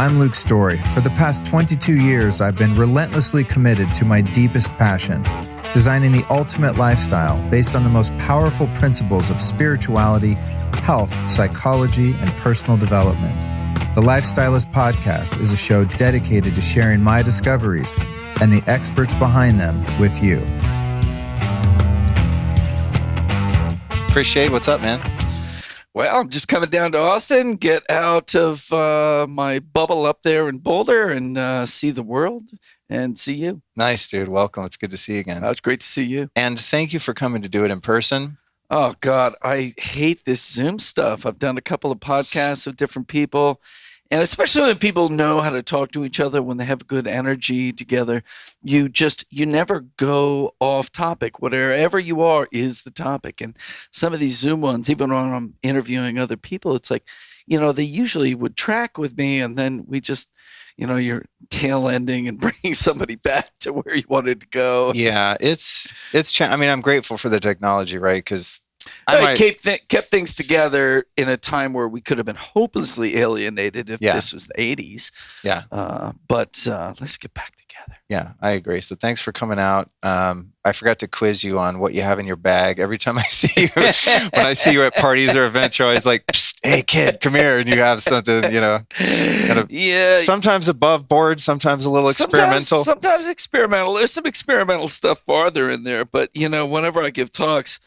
I'm Luke Story. For the past 22 years, I've been relentlessly committed to my deepest passion, designing the ultimate lifestyle based on the most powerful principles of spirituality, health, psychology, and personal development. The Lifestylist Podcast is a show dedicated to sharing my discoveries and the experts behind them with you. Appreciate. What's up, man? Well, I'm just coming down to Austin, get out of my bubble up there in Boulder and see the world and see you. Nice, dude. Welcome. It's good to see you again. It's great to see you. And thank you for coming to do it in person. Oh, God, I hate this Zoom stuff. I've done a couple of podcasts with different people, and especially when people know how to talk to each other, when they have good energy together, you never go off topic. Whatever you are is the topic. And some of these Zoom ones, even when I'm interviewing other people, it's like, they usually would track with me, and then we just, you're tail ending and bringing somebody back to where you wanted to go. Yeah, I'm grateful for the technology, right? Because kept things together in a time where we could have been hopelessly alienated if this was the 80s. Yeah. But let's get back together. Yeah, I agree. So thanks for coming out. I forgot to quiz you on what you have in your bag. Every time I see you, when I see you at parties or events, you're always like, hey, kid, come here. And you have something, sometimes above board, sometimes a little experimental. Sometimes experimental. There's some experimental stuff farther in there. But, whenever I give talks,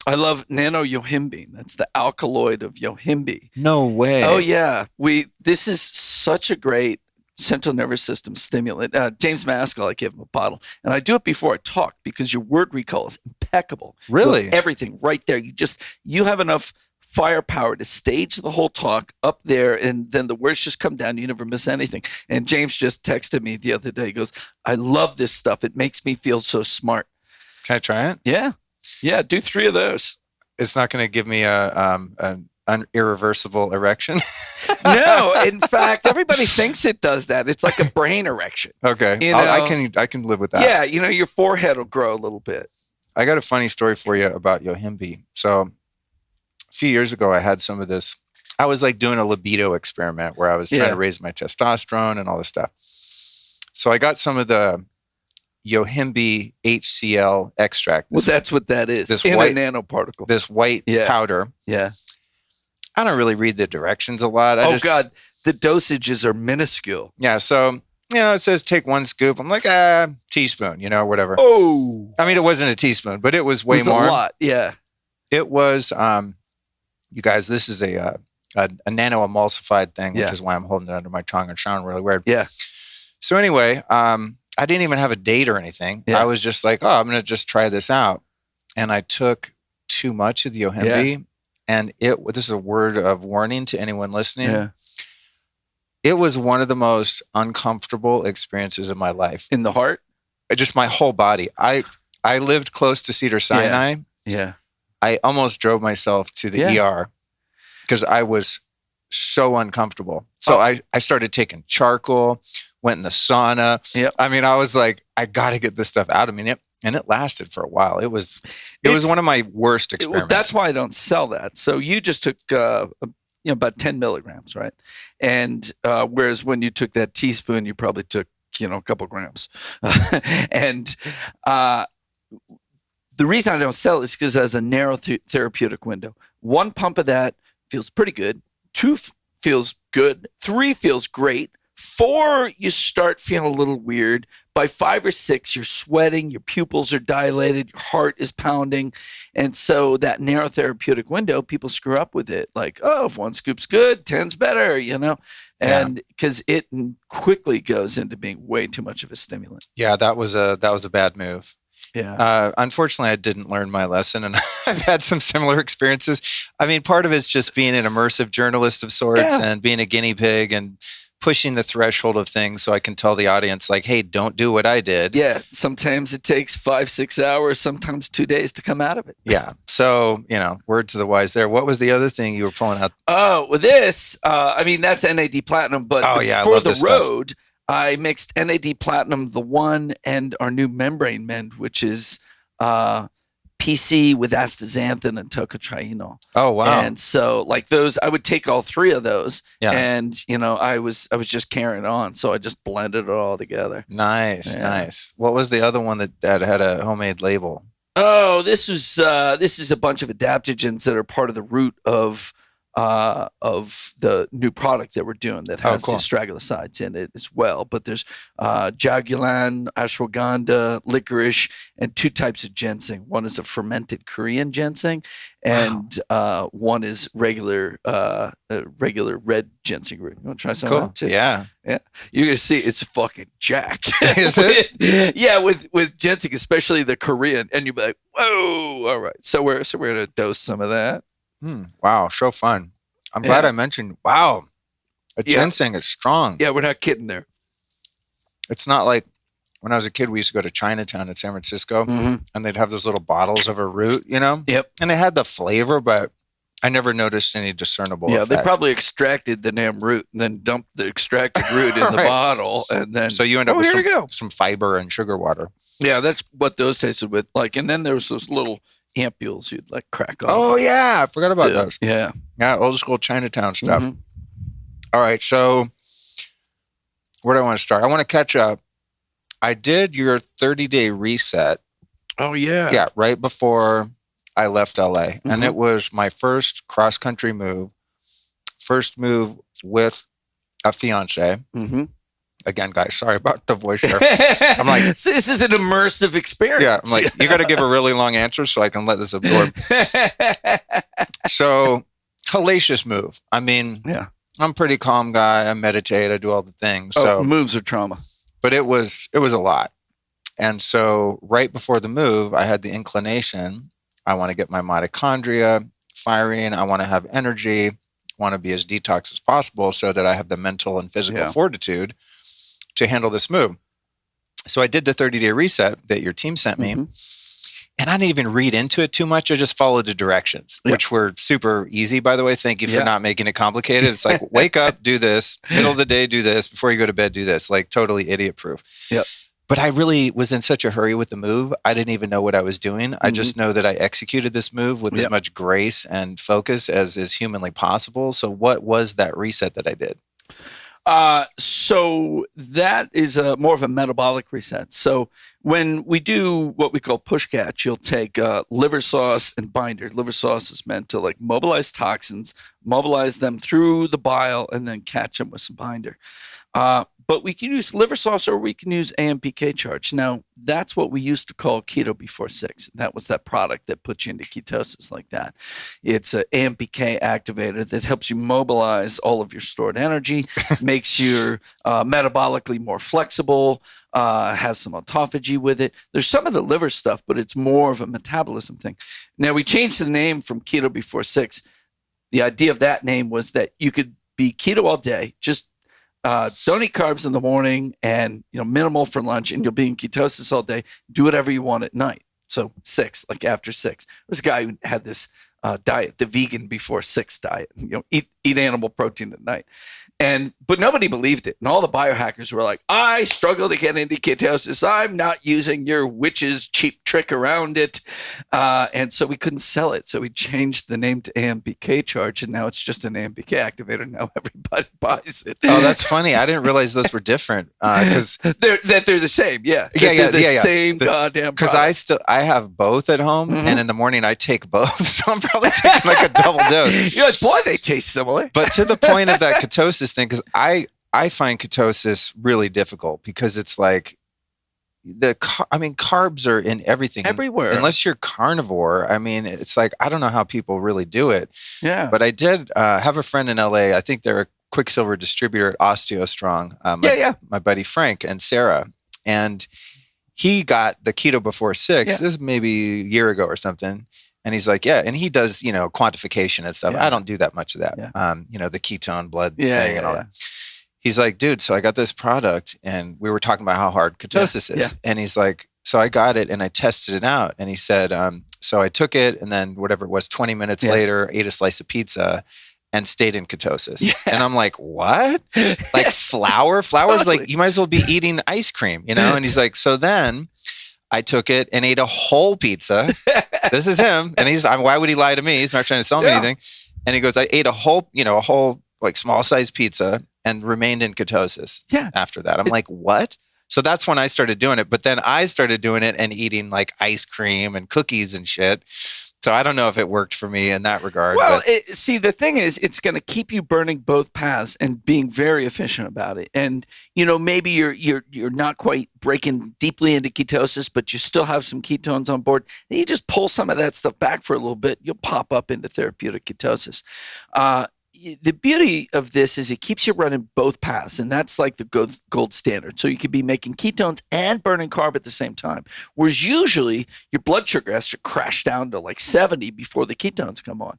I love nano-yohimbine. That's the alkaloid of yohimbine. No way. Oh, yeah. This is such a great central nervous system stimulant. James Maskell, I give him a bottle. And I do it before I talk because your word recall is impeccable. Really? Everything right there. You have enough firepower to stage the whole talk up there, and then the words just come down. You never miss anything. And James just texted me the other day. He goes, I love this stuff. It makes me feel so smart. Can I try it? Yeah. Yeah, do 3 of those. It's not going to give me an irreversible erection? No, in fact, everybody thinks it does that. It's like a brain erection. Okay, I can live with that. Yeah, your forehead will grow a little bit. I got a funny story for you about yohimbine. So a few years ago, I had some of this. I was like doing a libido experiment where I was trying to raise my testosterone and all this stuff. So I got some of the yohimbine HCl extract. That's what that is. This white nanoparticle. This white powder. Yeah. I don't really read the directions a lot. God, the dosages are minuscule. Yeah, so it says take 1 scoop. I'm like, teaspoon, whatever. Oh, I mean, it wasn't a teaspoon, but it was way more. A lot. Yeah. It was. You guys, this is a nano emulsified thing, which is why I'm holding it under my tongue and sounding really weird. Yeah. So anyway, I didn't even have a date or anything. Yeah. I was just like, I'm going to just try this out. And I took too much of the yohimbine. And this is a word of warning to anyone listening. Yeah. It was one of the most uncomfortable experiences of my life. In the heart? Just my whole body. I lived close to Cedars-Sinai. Yeah. I almost drove myself to the ER because I was so uncomfortable. So I started taking charcoal, went in the sauna. Yep. I mean, I was like, I got to get this stuff out of me. And it lasted for a while. It was one of my worst experiments. That's why I don't sell that. So you just took about 10 milligrams, right? And whereas when you took that teaspoon, you probably took a couple grams. And the reason I don't sell it is because it has a narrow therapeutic window. 1 pump of that feels pretty good. 2 feels good. 3 feels great. 4, you start feeling a little weird. By 5 or 6, you're sweating, your pupils are dilated, your heart is pounding. And so that narrow therapeutic window, people screw up with it. Like, if 1 scoop's good, 10's better, And because it quickly goes into being way too much of a stimulant. Yeah, that was a bad move. Yeah. Unfortunately, I didn't learn my lesson, and I've had some similar experiences. I mean, part of it's just being an immersive journalist of sorts and being a guinea pig and pushing the threshold of things so I can tell the audience, like, hey, don't do what I did. Yeah. Sometimes it takes 5-6 hours, sometimes 2 days to come out of it. Yeah. So, word to the wise there. What was the other thing you were pulling out? Oh, well, this, that's NAD Platinum, but for the road, stuff. I mixed NAD Platinum, the 1, and our new membrane mend, which is PC with astaxanthin and tocotrienol. Oh, wow. And so like those, I would take all three of those, Yeah. and I was just carrying on. So I just blended it all together. Nice, Yeah. nice. What was the other one that had a homemade label? Oh, this is a bunch of adaptogens that are part of the root of the new product that we're doing that has cool. the astragalosides in it as well. But there's jagulan, ashwagandha, licorice, and 2 types of ginseng. One is a fermented Korean ginseng, and one is regular red ginseng root. You want to try some of that too? Yeah. Yeah, you're gonna see it's fucking jacked. Is it? Yeah, with ginseng, especially the Korean, and you'll be like, "Whoa!" All right, so we're gonna dose some of that. Wow, so fun. I'm glad I mentioned. Wow, ginseng is strong. Yeah, we're not kidding there. It's not like when I was a kid, we used to go to Chinatown in San Francisco, and they'd have those little bottles of a root, Yep. and it had the flavor, but I never noticed any discernible effect. They probably extracted the damn root and then dumped the extracted root in the bottle, and then so you end up with some fiber and sugar water. Yeah, that's what those tasted with. Like, and then there was those little ampules you'd like crack off. Oh yeah, I forgot about those. Yeah, old school Chinatown stuff. All right, so where do I want to start? I want to catch up. I did your 30-day reset. Oh yeah, yeah, right before I left LA, and it was my first cross-country move. First move with a fiance. Again, guys, sorry about the voice there. I'm like, so this is an immersive experience. Yeah, I'm like, you got to give a really long answer so I can let this absorb. So, hellacious move. I mean, I'm a pretty calm guy. I meditate. I do all the things. So moves are trauma. But it was a lot. And so right before the move, I had the inclination. I want to get my mitochondria firing. I want to have energy. I want to be as detox as possible so that I have the mental and physical fortitude to handle this move. So I did the 30-day reset that your team sent me. And I didn't even read into it too much. I just followed the directions, which were super easy, by the way. Thank you for not making it complicated. It's like, wake up, do this. Middle of the day, do this. Before you go to bed, do this. Like totally idiot proof. Yep. But I really was in such a hurry with the move. I didn't even know what I was doing. I just know that I executed this move with as much grace and focus as is humanly possible. So what was that reset that I did? So that is more of a metabolic reset. So when we do what we call push catch, you'll take liver sauce and binder. Liver sauce is meant to like mobilize toxins, mobilize them through the bile, and then catch them with some binder. But we can use liver sauce or we can use AMPK Charge. Now, that's what we used to call keto before 6. That was that product that puts you into ketosis like that. It's an AMPK activator that helps you mobilize all of your stored energy, makes you metabolically more flexible, has some autophagy with it. There's some of the liver stuff, but it's more of a metabolism thing. Now, we changed the name from keto before 6. The idea of that name was that you could be keto all day, just don't eat carbs in the morning and minimal for lunch, and you'll be in ketosis all day. Do whatever you want at night. So 6, like after 6. There's a guy who had this diet, the vegan before 6 diet. Eat animal protein at night. But nobody believed it. And all the biohackers were like, I struggle to get into ketosis. I'm not using your witch's cheap trick around it. And so we couldn't sell it. So we changed the name to AMPK Charge, and now it's just an AMPK activator. Now everybody buys it. Oh, that's funny. I didn't realize those were different. Because they're the same. Yeah. They're the same goddamn product. Because I have both at home, and in the morning I take both. So I'm probably taking like a double dose. You're like, boy, they taste similar. But to the point of that ketosis thing, because I find ketosis really difficult because it's like carbs are in everything. Everywhere. Unless you're carnivore. I mean, it's like, I don't know how people really do it. Yeah. But I did have a friend in LA. I think they're a Quicksilver distributor at OsteoStrong. My buddy Frank and Sarah. And he got the keto before 6. Yeah. This is maybe a year ago or something. And he's like, and he does, quantification and stuff. I don't do that much of that. Yeah. The ketone blood thing and all that. He's like, dude, so I got this product, and we were talking about how hard ketosis is. Yeah. And he's like, so I got it and I tested it out. And he said, so I took it, and then whatever it was, 20 minutes later, ate a slice of pizza and stayed in ketosis. Yeah. And I'm like, what? Like flour? Flour's totally. Like, you might as well be eating ice cream, And he's like, so then I took it and ate a whole pizza. This is him. And why would he lie to me? He's not trying to sell me anything. And he goes, I ate a whole like small size pizza and remained in ketosis after that. I'm like, what? So that's when I started doing it. But then I started doing it and eating like ice cream and cookies and shit. So I don't know if it worked for me in that regard. Well, see, the thing is, it's going to keep you burning both paths and being very efficient about it. And maybe you're not quite breaking deeply into ketosis, but you still have some ketones on board. And you just pull some of that stuff back for a little bit, you'll pop up into therapeutic ketosis. The beauty of this is it keeps you running both paths, and that's like the gold standard. So you could be making ketones and burning carb at the same time. Whereas usually your blood sugar has to crash down to like 70 before the ketones come on.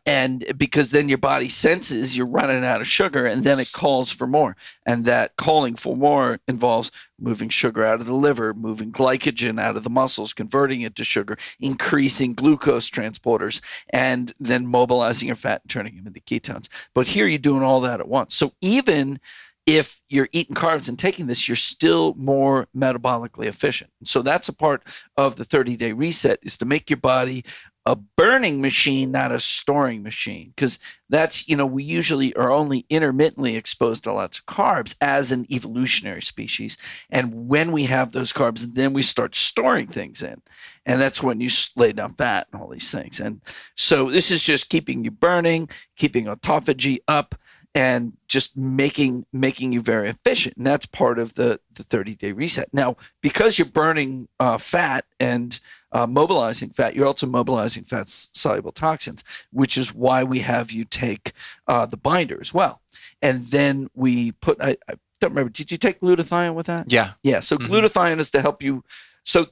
And because then your body senses you're running out of sugar, and then it calls for more. And that calling for more involves moving sugar out of the liver, moving glycogen out of the muscles, converting it to sugar, increasing glucose transporters, and then mobilizing your fat and turning them into ketones. But here you're doing all that at once. So even if you're eating carbs and taking this, you're still more metabolically efficient. So that's a part of the 30-day reset, is to make your body a burning machine, not a storing machine. Because that's, we usually are only intermittently exposed to lots of carbs as an evolutionary species. And when we have those carbs, then we start storing things in. And that's when you lay down fat and all these things. And so this is just keeping you burning, keeping autophagy up, and just making you very efficient. And that's part of the 30-day reset. Now, because you're burning fat and mobilizing fat, you're also mobilizing fat-soluble toxins, which is why we have you take the binder as well. And then we put, I don't remember, did you take glutathione with that? Yeah. Yeah, so glutathione is to help you. So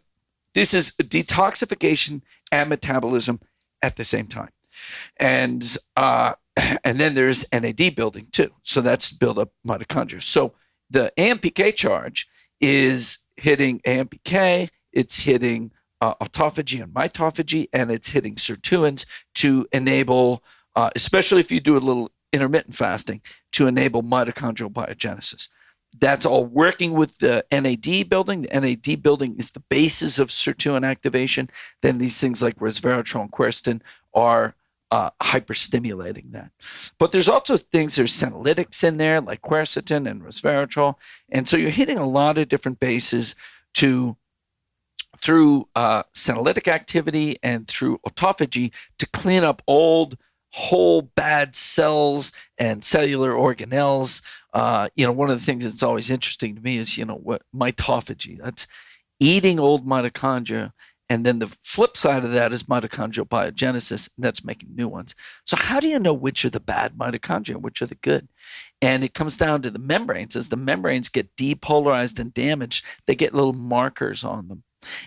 this is detoxification and metabolism at the same time. And then there's NAD building too. So that's to build up mitochondria. So the AMPK charge is hitting AMPK, it's hitting autophagy and mitophagy, and it's hitting sirtuins to enable, especially if you do a little intermittent fasting, to enable mitochondrial biogenesis. That's all working with the NAD building. The NAD building is the basis of sirtuin activation. Then these things like resveratrol and quercetin are hyperstimulating that. But there's also things, there's senolytics in there like quercetin and resveratrol. And so you're hitting a lot of different bases through senolytic activity and through autophagy to clean up old, whole bad cells and cellular organelles. One of the things that's always interesting to me is, what mitophagy, that's eating old mitochondria. And then the flip side of that is mitochondrial biogenesis, and that's making new ones. So how do you know which are the bad mitochondria and which are the good? And it comes down to the membranes. As the membranes get depolarized and damaged, they get little markers on them.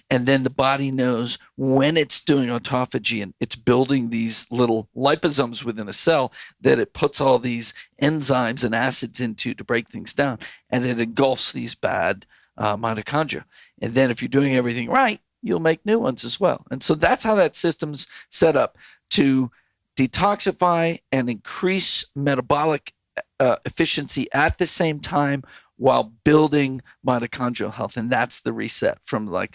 And then the body knows when it's doing autophagy and it's building these little liposomes within a cell that it puts all these enzymes and acids into to break things down. And it engulfs these bad mitochondria. And then if you're doing everything right, you'll make new ones as well. And so that's how that system's set up to detoxify and increase metabolic efficiency at the same time while building mitochondrial health. And that's the reset from a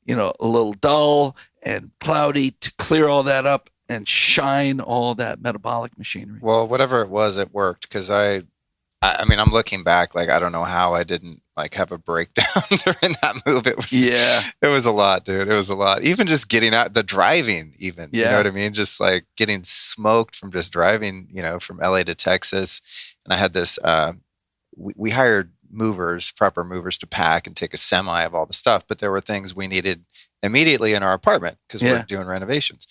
little dull and cloudy to clear all that up and shine all that metabolic machinery. Well, whatever it was, it worked, because I mean, I'm looking back, like, I don't know how I didn't have a breakdown during that move. It was a lot, dude. It was a lot. Even just getting out, the driving even, you know what I mean? Just like getting smoked from just driving, from LA to Texas. And I had this, we hired proper movers to pack and take a semi of all the stuff, but there were things we needed immediately in our apartment because we're doing renovations.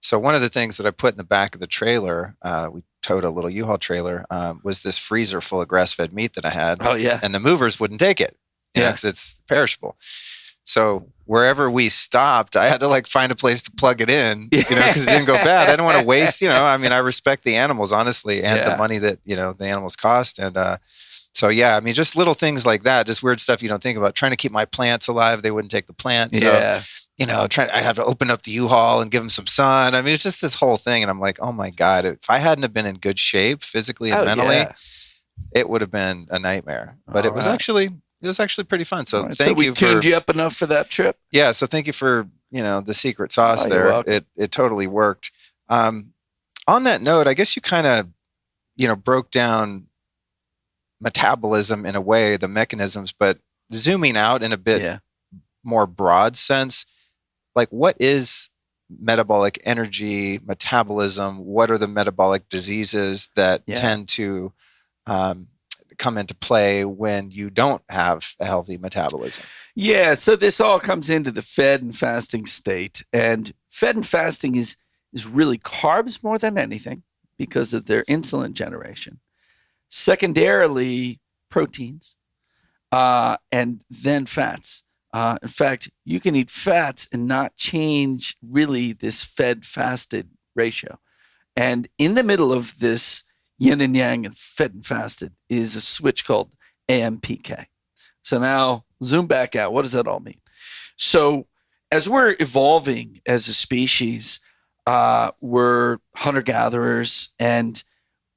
So one of the things that I put in the back of the trailer, we towed a little U-Haul trailer, was this freezer full of grass-fed meat that I had. Oh, yeah. And the movers wouldn't take it because it's perishable. So wherever we stopped, I had to find a place to plug it in, because it didn't go bad. I didn't want to waste, I mean, I respect the animals, honestly, and the money that, the animals cost. And so, I mean, just little things like that, just weird stuff you don't think about. Trying to keep my plants alive. They wouldn't take the plants. So, I have to open up the U-Haul and give them some sun. I mean, it's just this whole thing. And I'm like, oh my God, if I hadn't have been in good shape physically and mentally, it would have been a nightmare. But it was actually it was actually pretty fun. So All right, thank we you tuned you up enough for that trip. Yeah. So thank you for, the secret sauce You're there. welcome. It totally worked. On that note, I guess you kind of, broke down metabolism in a way, the mechanisms, but zooming out in a bit more broad sense, like what is metabolic energy, metabolism? What are the metabolic diseases that tend to come into play when you don't have a healthy metabolism? Yeah, so this all comes into the fed and fasting state. And fed and fasting is really carbs more than anything because of their insulin generation. Secondarily, proteins, and then fats. In fact, you can eat fats and not change really this fed-fasted ratio. And in the middle of this yin and yang and fed and fasted is a switch called AMPK. So now zoom back out. What does that all mean? So as we're evolving as a species, we're hunter-gatherers, and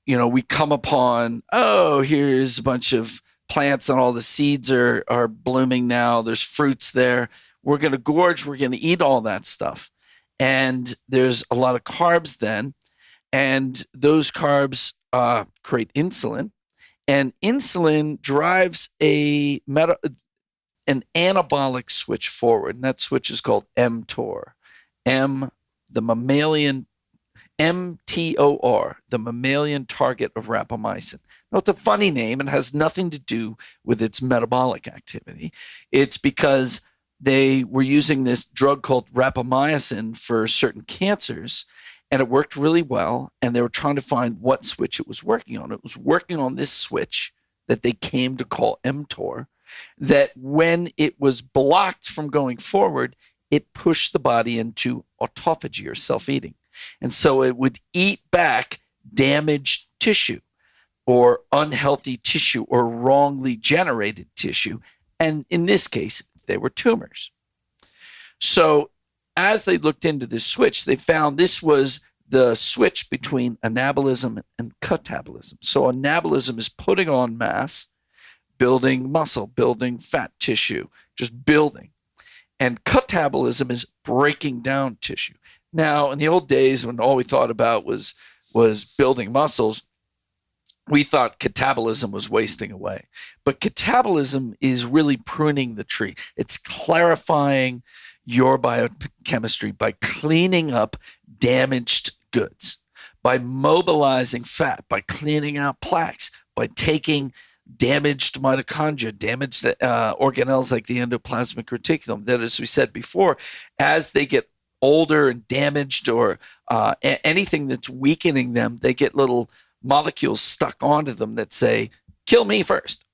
we come upon, here's a bunch of plants and all the seeds are blooming now. There's fruits there. We're going to gorge. We're going to eat all that stuff. And there's a lot of carbs then. And those carbs create insulin. And insulin drives an anabolic switch forward. And that switch is called mTOR. The mammalian mTOR, the mammalian target of rapamycin. Now, it's a funny name and has nothing to do with its metabolic activity. It's because they were using this drug called rapamycin for certain cancers, and it worked really well, and they were trying to find what switch it was working on. It was working on this switch that they came to call mTOR, that when it was blocked from going forward, it pushed the body into autophagy or self-eating. And so it would eat back damaged tissue or unhealthy tissue or wrongly generated tissue. And in this case, they were tumors. So as they looked into this switch, they found this was the switch between anabolism and catabolism. So anabolism is putting on mass, building muscle, building fat tissue, just building. And catabolism is breaking down tissue. Now, in the old days when all we thought about was building muscles, we thought catabolism was wasting away. But catabolism is really pruning the tree. It's clarifying your biochemistry by cleaning up damaged goods, by mobilizing fat, by cleaning out plaques, by taking damaged mitochondria, damaged organelles like the endoplasmic reticulum, that, as we said before, as they get older and damaged or anything that's weakening them, they get little molecules stuck onto them that say, kill me first.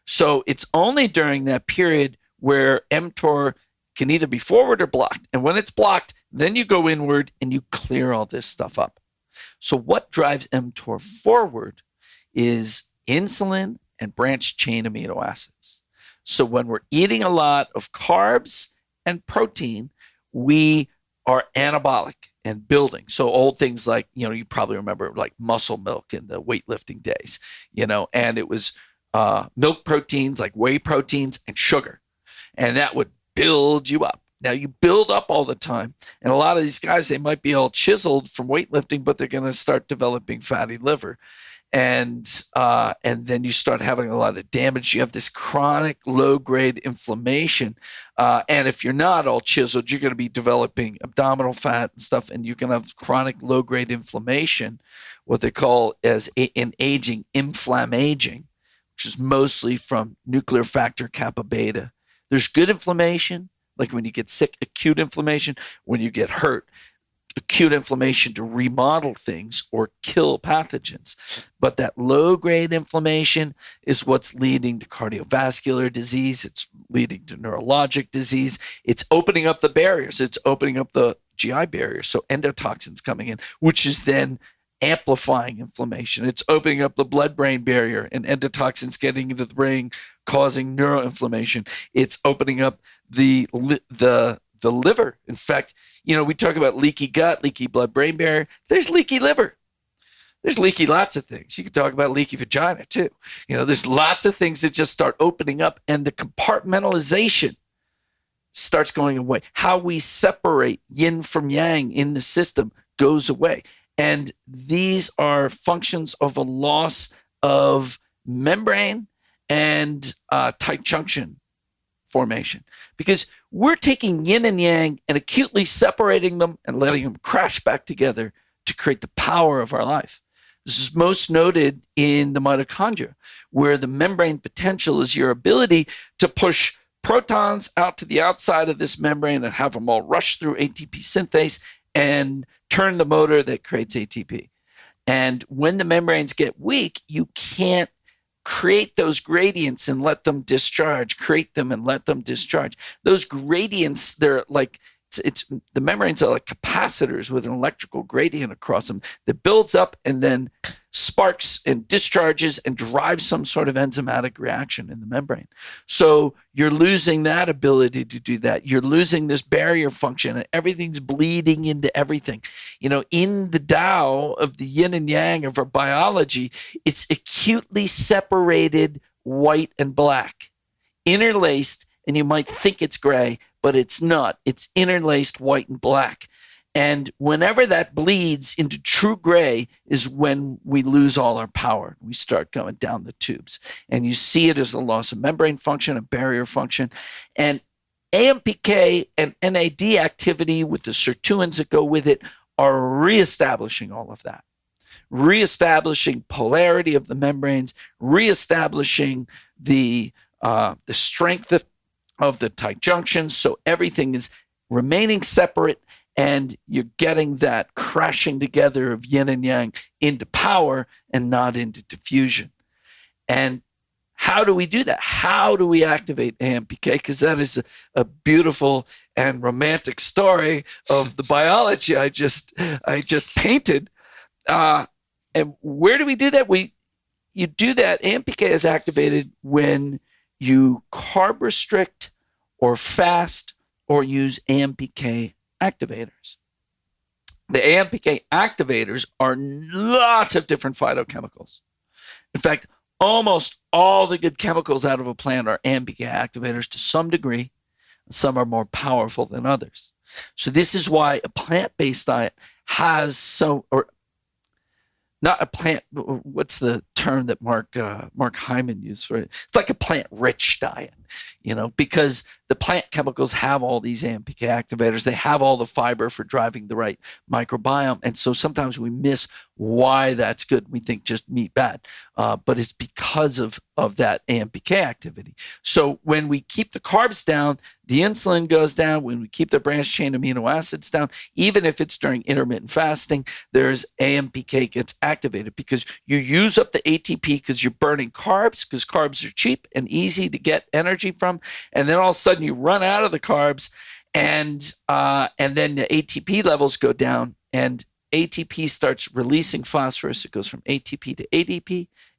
So it's only during that period where mTOR can either be forward or blocked. And when it's blocked, then you go inward and you clear all this stuff up. So what drives mTOR forward is insulin and branched chain amino acids. So when we're eating a lot of carbs and protein, we are anabolic and building. So old things like, you probably remember like muscle milk in the weightlifting days, and it was milk proteins like whey proteins and sugar. And that would build you up. Now you build up all the time. And a lot of these guys, they might be all chiseled from weightlifting, but they're going to start developing fatty liver. And then you start having a lot of damage. You have this chronic low-grade inflammation. And if you're not all chiseled, you're going to be developing abdominal fat and stuff, and you can have chronic low-grade inflammation, what they call as in aging, inflammaging, which is mostly from nuclear factor kappa beta. There's good inflammation, like when you get sick, acute inflammation, when you get hurt, acute inflammation to remodel things or kill pathogens. But that low-grade inflammation is what's leading to cardiovascular disease. It's leading to neurologic disease. It's opening up the barriers. It's opening up the GI barrier. So endotoxins coming in, which is then amplifying inflammation. It's opening up the blood-brain barrier, and endotoxins getting into the brain, causing neuroinflammation. It's opening up the liver. In fact, we talk about leaky gut, leaky blood-brain barrier. There's leaky liver. There's leaky lots of things. You could talk about leaky vagina too. There's lots of things that just start opening up, and the compartmentalization starts going away. How we separate yin from yang in the system goes away. And these are functions of a loss of membrane and tight junction formation, because we're taking yin and yang and acutely separating them and letting them crash back together to create the power of our life. This is most noted in the mitochondria, where the membrane potential is your ability to push protons out to the outside of this membrane and have them all rush through ATP synthase and turn the motor that creates ATP. And when the membranes get weak, you can't create those gradients and let them discharge, create them and let them discharge. Those gradients, they're like, it's the membranes are like capacitors with an electrical gradient across them that builds up and then sparks and discharges and drives some sort of enzymatic reaction in the membrane. So you're losing that ability to do that. You're losing this barrier function, and everything's bleeding into everything. In the Tao of the yin and yang of our biology, it's acutely separated white and black, interlaced, and you might think it's gray, but it's not. It's interlaced white and black. And whenever that bleeds into true gray is when we lose all our power. We start going down the tubes. And you see it as a loss of membrane function, a barrier function. And AMPK and NAD activity with the sirtuins that go with it are reestablishing all of that. Reestablishing polarity of the membranes, reestablishing the strength of the tight junctions, so everything is remaining separate, and you're getting that crashing together of yin and yang into power and not into diffusion. And how do we do that? How do we activate AMPK? Because that is a beautiful and romantic story of the biology I just painted. And where do we do that? You do that. AMPK is activated when you carb restrict or fast or use AMPK activators. The AMPK activators are lots of different phytochemicals. In fact, almost all the good chemicals out of a plant are AMPK activators to some degree. Some are more powerful than others. So this is why a plant-based diet has not a plant. What's the term that Mark Hyman used for it? It's like a plant-rich diet, because the plant chemicals have all these AMPK activators. They have all the fiber for driving the right microbiome. And so sometimes we miss why that's good. We think just meat bad, but it's because of that AMPK activity. So when we keep the carbs down, the insulin goes down. When we keep the branched chain amino acids down, even if it's during intermittent fasting, there's AMPK gets activated because you use up the ATP because you're burning carbs, because carbs are cheap and easy to get energy from. And then all of a sudden you run out of the carbs, and then the ATP levels go down, and ATP starts releasing phosphorus. It goes from ATP to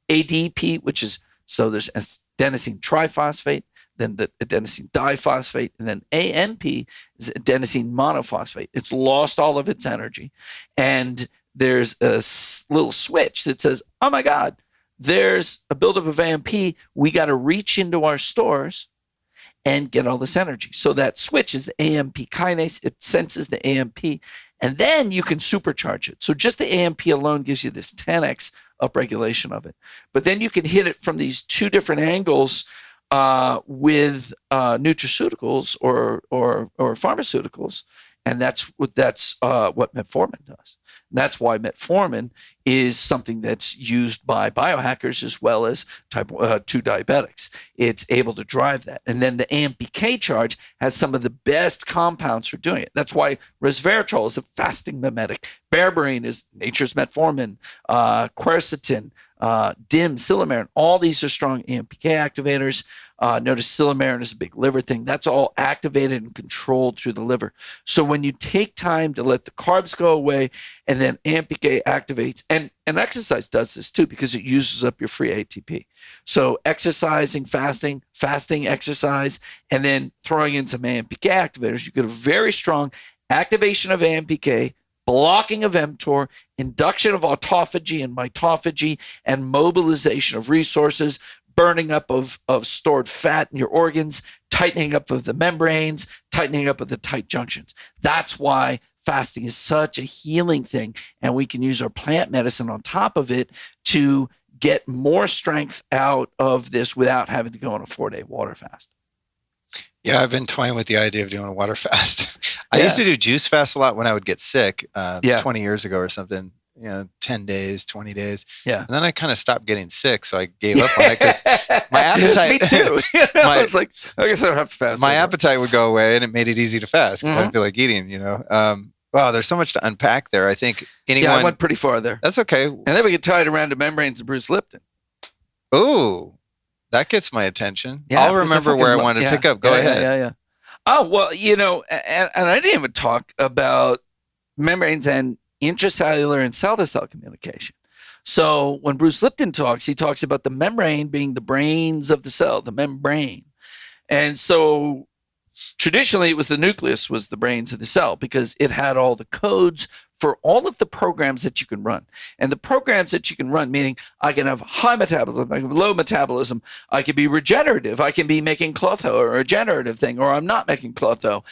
ADP, which is, so there's adenosine triphosphate, then the adenosine diphosphate, and then AMP is adenosine monophosphate. It's lost all of its energy. And there's a little switch that says, oh my God, there's a buildup of AMP. We got to reach into our stores and get all this energy. So that switch is the AMP kinase. It senses the AMP, and then you can supercharge it. So just the AMP alone gives you this 10x upregulation of it. But then you can hit it from these two different angles with nutraceuticals or pharmaceuticals, and that's what metformin does. And that's why metformin is something that's used by biohackers as well as type 2 diabetics. It's able to drive that. And then the AMPK charge has some of the best compounds for doing it. That's why resveratrol is a fasting mimetic. Berberine is nature's metformin. Quercetin, DIM, silymarin, all these are strong AMPK activators. Notice silymarin is a big liver thing. That's all activated and controlled through the liver. So when you take time to let the carbs go away and then AMPK activates, and exercise does this too because it uses up your free ATP. So exercising, fasting, exercise, and then throwing in some AMPK activators, you get a very strong activation of AMPK, blocking of mTOR, induction of autophagy and mitophagy, and mobilization of resources, burning up of stored fat in your organs, tightening up of the membranes, tightening up of the tight junctions. That's why fasting is such a healing thing. And we can use our plant medicine on top of it to get more strength out of this without having to go on a 4-day water fast. Yeah, I've been toying with the idea of doing a water fast. I used to do juice fast a lot when I would get sick 20 years ago or something. 10 days, 20 days. Yeah. And then I kind of stopped getting sick, so I gave up on it because my appetite. Me too. I was like, I guess I don't have to fast. My appetite would go away, and it made it easy to fast because I didn't feel like eating. Wow, there's so much to unpack there. I think anyone. Yeah, I went pretty far there. That's okay. And then we could tie it around to membranes and Bruce Lipton. Ooh, that gets my attention. Yeah, I'll remember where I wanted to pick up. Go ahead. Yeah. Oh, well, and I didn't even talk about membranes and intracellular and cell-to-cell communication. So when Bruce Lipton talks, he talks about the membrane being the brains of the cell, the membrane. And so traditionally it was the nucleus was the brains of the cell because it had all the codes for all of the programs that you can run. And the programs that you can run, meaning I can have high metabolism, I can have low metabolism, I can be regenerative, I can be making clotho or a regenerative thing, or I'm not making clotho.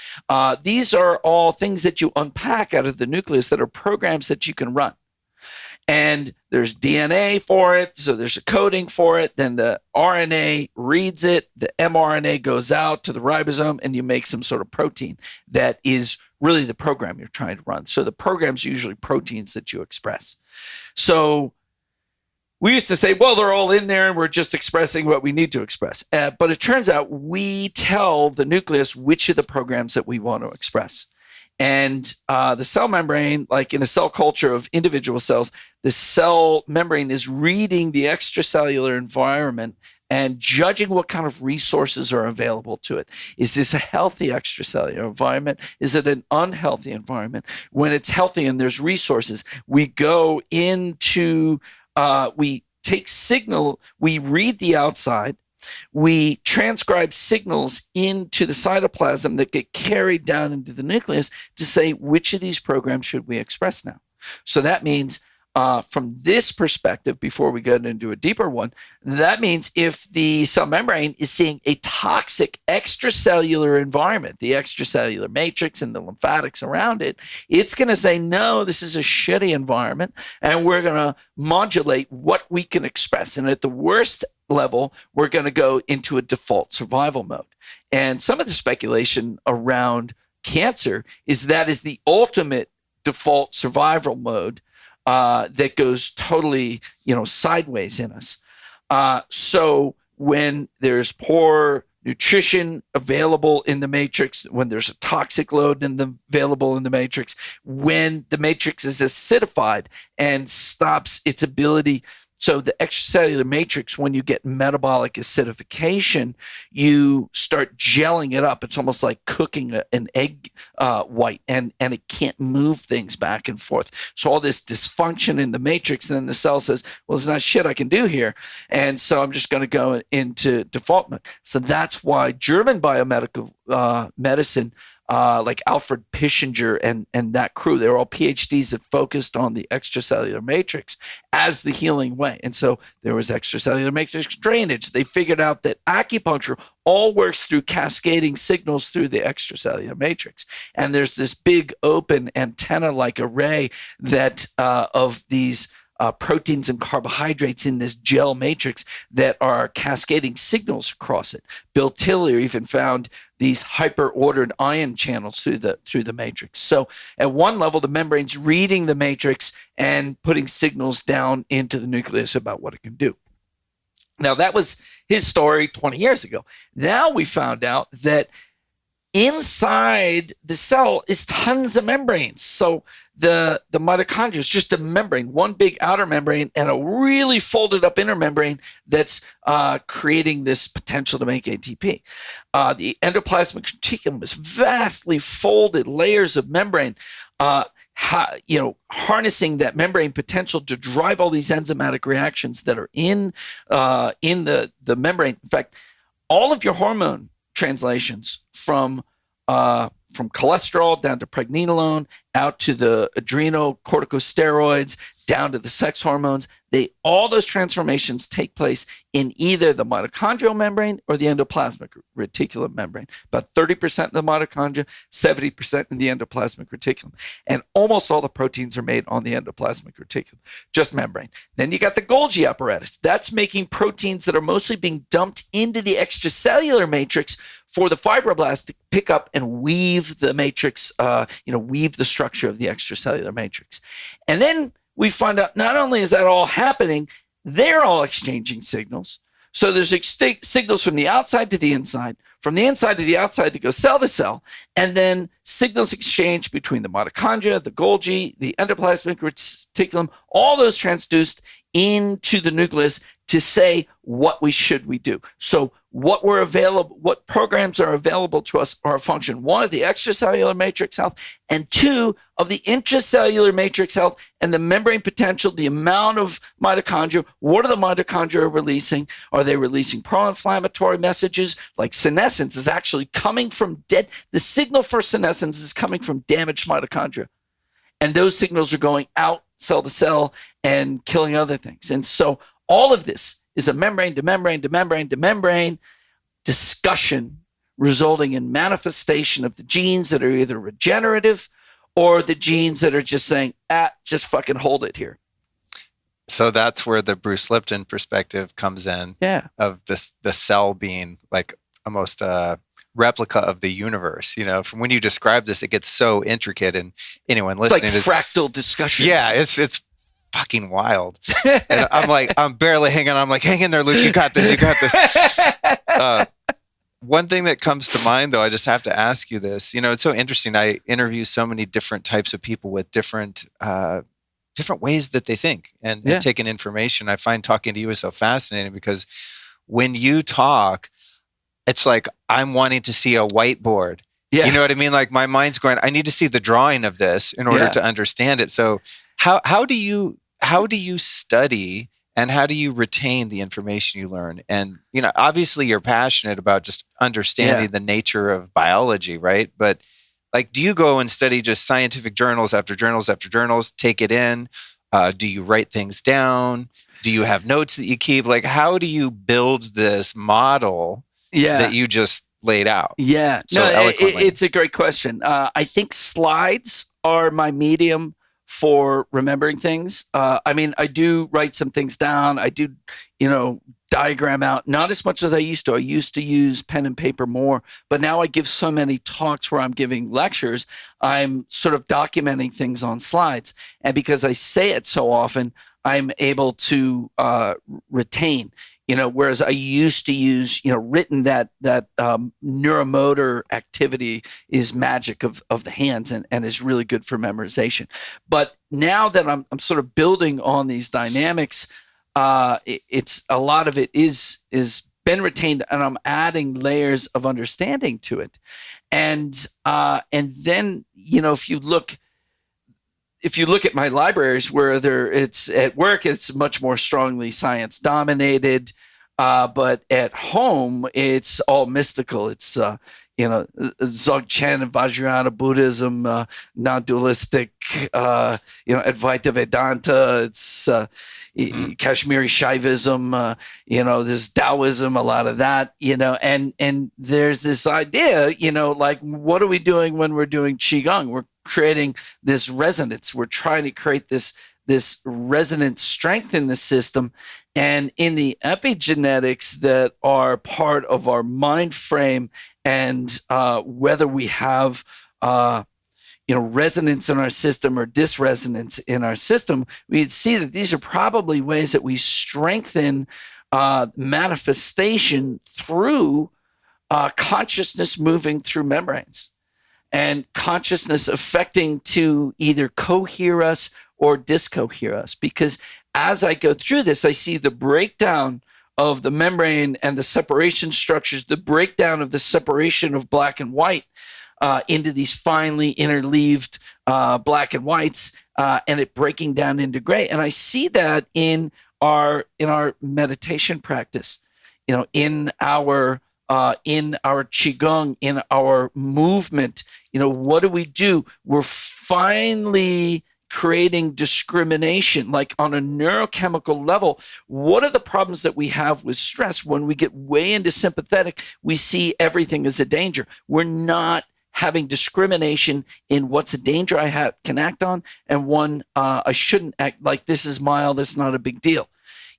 These are all things that you unpack out of the nucleus that are programs that you can run. And there's DNA for it, so there's a coding for it. Then the RNA reads it, the mRNA goes out to the ribosome, and you make some sort of protein that is really the program you're trying to run. So the program's usually proteins that you express. So we used to say, well, they're all in there and we're just expressing what we need to express. But it turns out we tell the nucleus which of the programs that we want to express. And the cell membrane, like in a cell culture of individual cells, the cell membrane is reading the extracellular environment and judging what kind of resources are available to it. Is this a healthy extracellular environment? Is it an unhealthy environment? When it's healthy and there's resources, we go into, we take signal, we read the outside, we transcribe signals into the cytoplasm that get carried down into the nucleus to say which of these programs should we express now. So that means from this perspective, before we get into a deeper one, that means if the cell membrane is seeing a toxic extracellular environment, the extracellular matrix and the lymphatics around it, it's going to say, no, this is a shitty environment, and we're going to modulate what we can express. And at the worst level, we're going to go into a default survival mode. And some of the speculation around cancer is that is the ultimate default survival mode that goes totally, sideways in us. So when there's poor nutrition available in the matrix, when there's a toxic load available in the matrix, when the matrix is acidified and stops its ability. So the extracellular matrix, when you get metabolic acidification, you start gelling it up. It's almost like cooking an egg white, and it can't move things back and forth. So all this dysfunction in the matrix, and then the cell says, well, there's not shit I can do here. And so I'm just going to go into default mode. So that's why German biomedical medicine, like Alfred Pischinger and that crew, they're all PhDs that focused on the extracellular matrix as the healing way. And so there was extracellular matrix drainage. They figured out that acupuncture all works through cascading signals through the extracellular matrix. And there's this big open antenna-like array that of these proteins and carbohydrates in this gel matrix that are cascading signals across it. Bill Tiller even found these hyper-ordered ion channels through the matrix. So at one level, the membrane's reading the matrix and putting signals down into the nucleus about what it can do. Now, that was his story 20 years ago. Now we found out that inside the cell is tons of membranes. So the mitochondria is just a membrane, one big outer membrane and a really folded up inner membrane that's creating this potential to make ATP. The endoplasmic reticulum is vastly folded layers of membrane, harnessing that membrane potential to drive all these enzymatic reactions that are in the membrane. In fact, all of your hormone translations from from cholesterol down to pregnenolone, out to the adrenocorticosteroids, down to the sex hormones. All those transformations take place in either the mitochondrial membrane or the endoplasmic reticulum membrane. About 30% in the mitochondria, 70% in the endoplasmic reticulum. And almost all the proteins are made on the endoplasmic reticulum, just membrane. Then you got the Golgi apparatus. That's making proteins that are mostly being dumped into the extracellular matrix for the fibroblasts to pick up and weave the matrix, weave the structure of the extracellular matrix. And then we find out not only is that all happening, they're all exchanging signals. So there's signals from the outside to the inside, from the inside to the outside to go cell to cell, and then signals exchange between the mitochondria, the Golgi, the endoplasmic reticulum, all those transduced into the nucleus to say what we do. So what programs are available to us are a function, one, of the extracellular matrix health, and two, of the intracellular matrix health and the membrane potential, the amount of mitochondria. What are the mitochondria releasing? Are they releasing pro-inflammatory messages? Like senescence is actually coming from the signal for senescence is coming from damaged mitochondria. And those signals are going out cell to cell and killing other things. And so all of this is a membrane to membrane to membrane to membrane discussion resulting in manifestation of the genes that are either regenerative or the genes that are just saying, just fucking hold it here. So that's where the Bruce Lipton perspective comes in. Yeah. Of the cell being like almost a replica of the universe. From when you describe this, it gets so intricate, and anyone listening, it's like fractal discussions. Yeah, it's fucking wild. And I'm barely hanging on. I'm like, hang in there, Luke. You got this. One thing that comes to mind, though, I just have to ask you this. It's so interesting. I interview so many different types of people with different ways that they think and take in information. I find talking to you is so fascinating because when you talk, it's like I'm wanting to see a whiteboard. Yeah. You know what I mean? Like my mind's going, I need to see the drawing of this in order to understand it. So how do you study and how do you retain the information you learn? And, obviously you're passionate about just understanding the nature of biology, right? But like, do you go and study just scientific journals after journals after journals, take it in? Do you write things down? Do you have notes that you keep? Like, how do you build this model that you just laid out? Yeah. So eloquently? It's a great question. I think slides are my medium for remembering things. I do write some things down. I do, diagram out, not as much as I used to. I used to use pen and paper more, but now I give so many talks where I'm giving lectures, I'm sort of documenting things on slides. And because I say it so often, I'm able to retain. Whereas I used to use, written that neuromotor activity is magic of the hands and is really good for memorization. But now that I'm sort of building on these dynamics, it's a lot of it is been retained, and I'm adding layers of understanding to it. And then, if you look at my libraries, it's at work, it's much more strongly science dominated. But at home, it's all mystical. It's, Dzogchen and Vajrayana Buddhism, non-dualistic, Advaita Vedanta. It's Kashmiri Shaivism, there's Taoism, a lot of that, and there's this idea, like, what are we doing when we're doing Qigong? We're creating this resonance. We're trying to create this resonant strength in the system. And in the epigenetics that are part of our mind frame, and whether we have resonance in our system or dysresonance in our system, we'd see that these are probably ways that we strengthen manifestation through consciousness moving through membranes, and consciousness affecting to either cohere us or discohere us. Because as I go through this, I see the breakdown of the membrane and the separation structures, the breakdown of the separation of black and white into these finely interleaved black and whites, and it breaking down into gray. And I see that in our meditation practice, in our in our qigong, in our movement. What do? We're finally creating discrimination, like on a neurochemical level. What are the problems that we have with stress? When we get way into sympathetic, we see everything as a danger. We're not having discrimination in what's a danger I can act on and one I shouldn't act, like this is mild, it's not a big deal.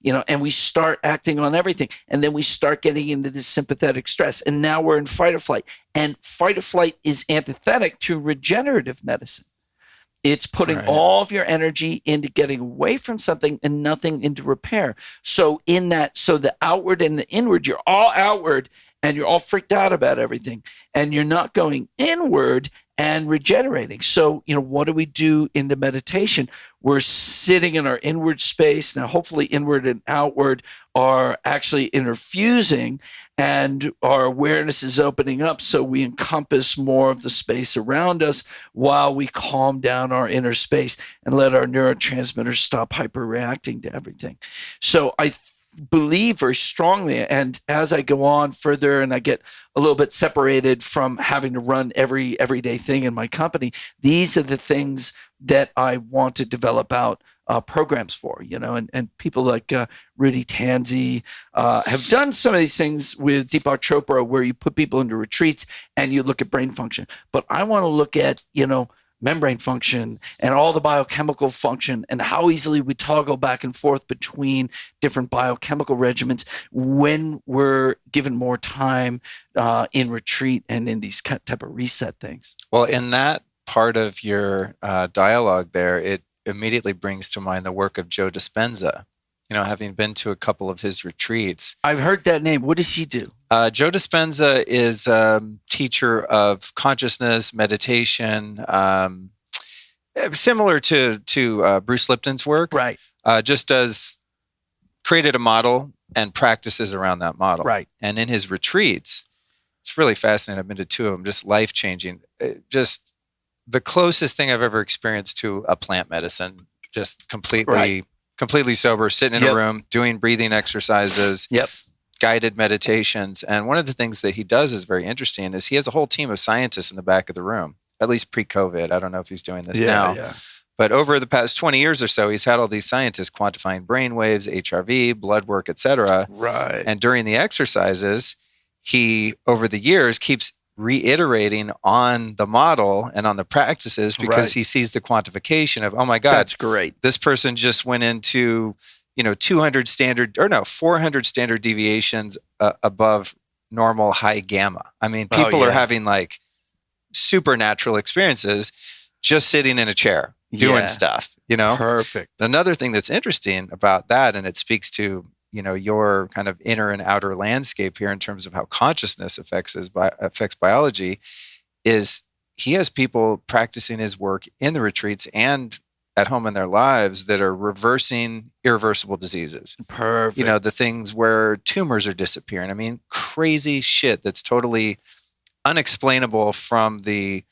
And we start acting on everything. And then we start getting into this sympathetic stress. And now we're in fight or flight. And fight or flight is antithetic to regenerative medicine. It's putting all of your energy into getting away from something and nothing into repair. So the outward and the inward, you're all outward and you're all freaked out about everything. And you're not going inward and regenerating. So, what do we do in the meditation? We're sitting in our inward space. Now, hopefully inward and outward are actually interfusing and our awareness is opening up. So we encompass more of the space around us while we calm down our inner space and let our neurotransmitters stop hyperreacting to everything. So I believe very strongly, and as I go on further and I get a little bit separated from having to run every everyday thing in my company, these are the things that I want to develop out programs for, and people like Rudy Tanzi have done some of these things with Deepak Chopra, where you put people into retreats and you look at brain function. But I want to look at, membrane function and all the biochemical function and how easily we toggle back and forth between different biochemical regimens when we're given more time in retreat and in these type of reset things. Well, in that part of your dialogue there, it immediately brings to mind the work of Joe Dispenza. Having been to a couple of his retreats. I've heard that name. What does he do? Joe Dispenza is a teacher of consciousness, meditation, similar to Bruce Lipton's work. Right. Just created a model and practices around that model. Right. And in his retreats, it's really fascinating. I've been to two of them, just life-changing. Just the closest thing I've ever experienced to a plant medicine, just completely sober, sitting in a room, doing breathing exercises, guided meditations. And one of the things that he does is very interesting is he has a whole team of scientists in the back of the room, at least pre-COVID. I don't know if he's doing this now. Yeah. But over the past 20 years or so, he's had all these scientists quantifying brain waves, HRV, blood work, et cetera. Right. And during the exercises, he, over the years, keeps reiterating on the model and on the practices because he sees the quantification of, oh my God, that's great. This person just went into, 400 standard deviations above normal high gamma. I mean, people are having like supernatural experiences just sitting in a chair doing stuff, Perfect. Another thing that's interesting about that, and it speaks to your kind of inner and outer landscape here in terms of how consciousness affects biology, is he has people practicing his work in the retreats and at home in their lives that are reversing irreversible diseases. Perfect. The things where tumors are disappearing. I mean, crazy shit that's totally unexplainable from the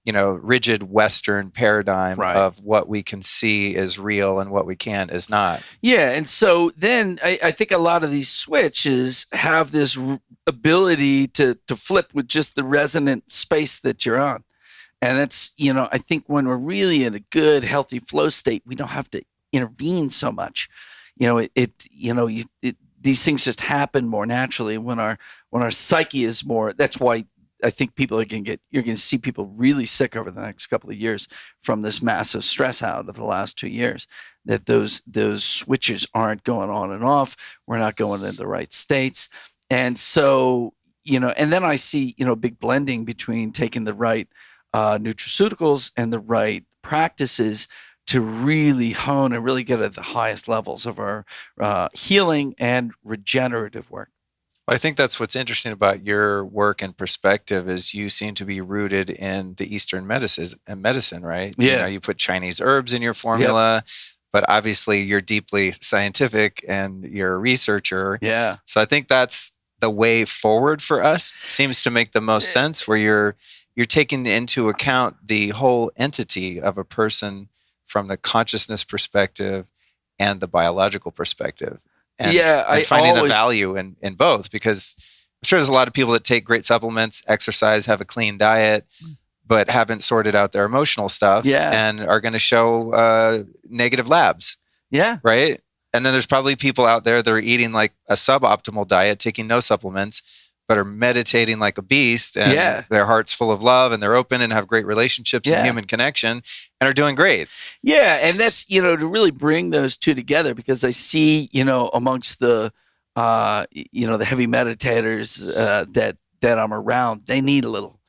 rigid Western paradigm of what we can see is real and what we can't is not. Yeah. And so then I think a lot of these switches have this ability to flip with just the resonant space that you're on. And that's, I think when we're really in a good, healthy flow state, we don't have to intervene so much. These things just happen more naturally when our psyche is more. That's why I think you're going to see people really sick over the next couple of years from this massive stress out of the last 2 years, that those switches aren't going on and off. We're not going in the right states. And so, and then I see, big blending between taking the right nutraceuticals and the right practices to really hone and really get at the highest levels of our healing and regenerative work. I think that's what's interesting about your work and perspective is you seem to be rooted in the Eastern medicine, right? Yeah. You put Chinese herbs in your formula, but obviously you're deeply scientific and you're a researcher. Yeah. So I think that's the way forward for us. Seems to make the most sense, where you're taking into account the whole entity of a person from the consciousness perspective and the biological perspective. And finding the value in both, because sure there's a lot of people that take great supplements, exercise, have a clean diet, but haven't sorted out their emotional stuff and are going to show negative labs. Yeah. Right. And then there's probably people out there that are eating like a suboptimal diet, taking no supplements, but are meditating like a beast, and their heart's full of love, and they're open and have great relationships and human connection, and are doing great. Yeah. And that's, to really bring those two together, because I see, amongst the, the heavy meditators that I'm around, they need a little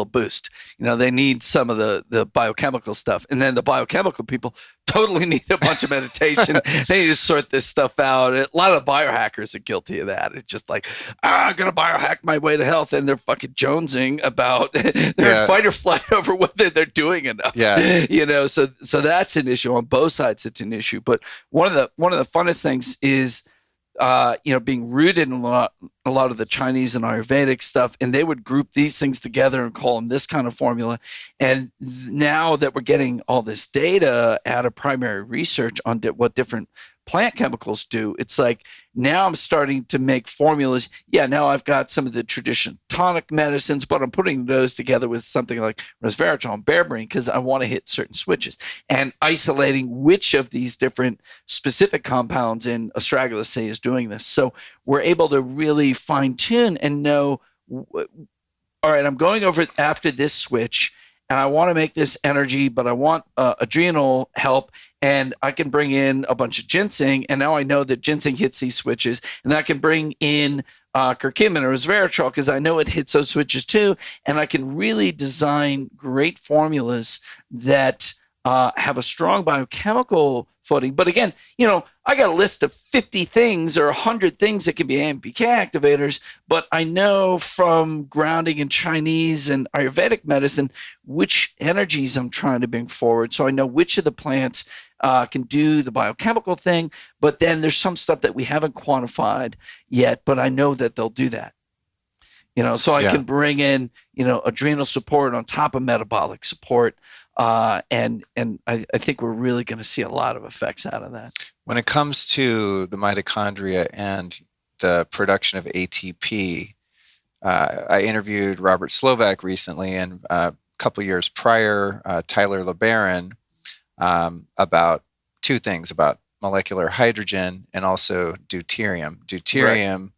boost. They need some of the biochemical stuff. And then the biochemical people totally need a bunch of meditation. They need to sort this stuff out. A lot of biohackers are guilty of that. It's just like, I'm going to biohack my way to health. And they're fucking jonesing about, they're in fight or flight over whether they're doing enough. Yeah. So that's an issue on both sides. It's an issue. But one of the funnest things is, being rooted in a lot of the Chinese and Ayurvedic stuff, and they would group these things together and call them this kind of formula. And now that we're getting all this data out of primary research on what different plant chemicals do, it's like now I'm starting to make formulas. Yeah, now I've got some of the traditional tonic medicines, but I'm putting those together with something like resveratrol and berberine because I want to hit certain switches, and isolating which of these different specific compounds in astragalus, say, is doing this. So we're able to really fine tune and know, all right, I'm going over after this switch, and I want to make this energy, but I want adrenal help, and I can bring in a bunch of ginseng, and now I know that ginseng hits these switches, and I can bring in curcumin or resveratrol because I know it hits those switches too, and I can really design great formulas that have a strong biochemical footing. But again, I got a list of 50 things or 100 things that can be AMPK activators, but I know from grounding in Chinese and Ayurvedic medicine which energies I'm trying to bring forward. So I know which of the plants can do the biochemical thing, but then there's some stuff that we haven't quantified yet, but I know that they'll do that. So I can bring in, adrenal support on top of metabolic support. And I think we're really going to see a lot of effects out of that. When it comes to the mitochondria and the production of ATP, I interviewed Robert Slovak recently, and a couple years prior, Tyler LeBaron, about two things, about molecular hydrogen and also deuterium. Deuterium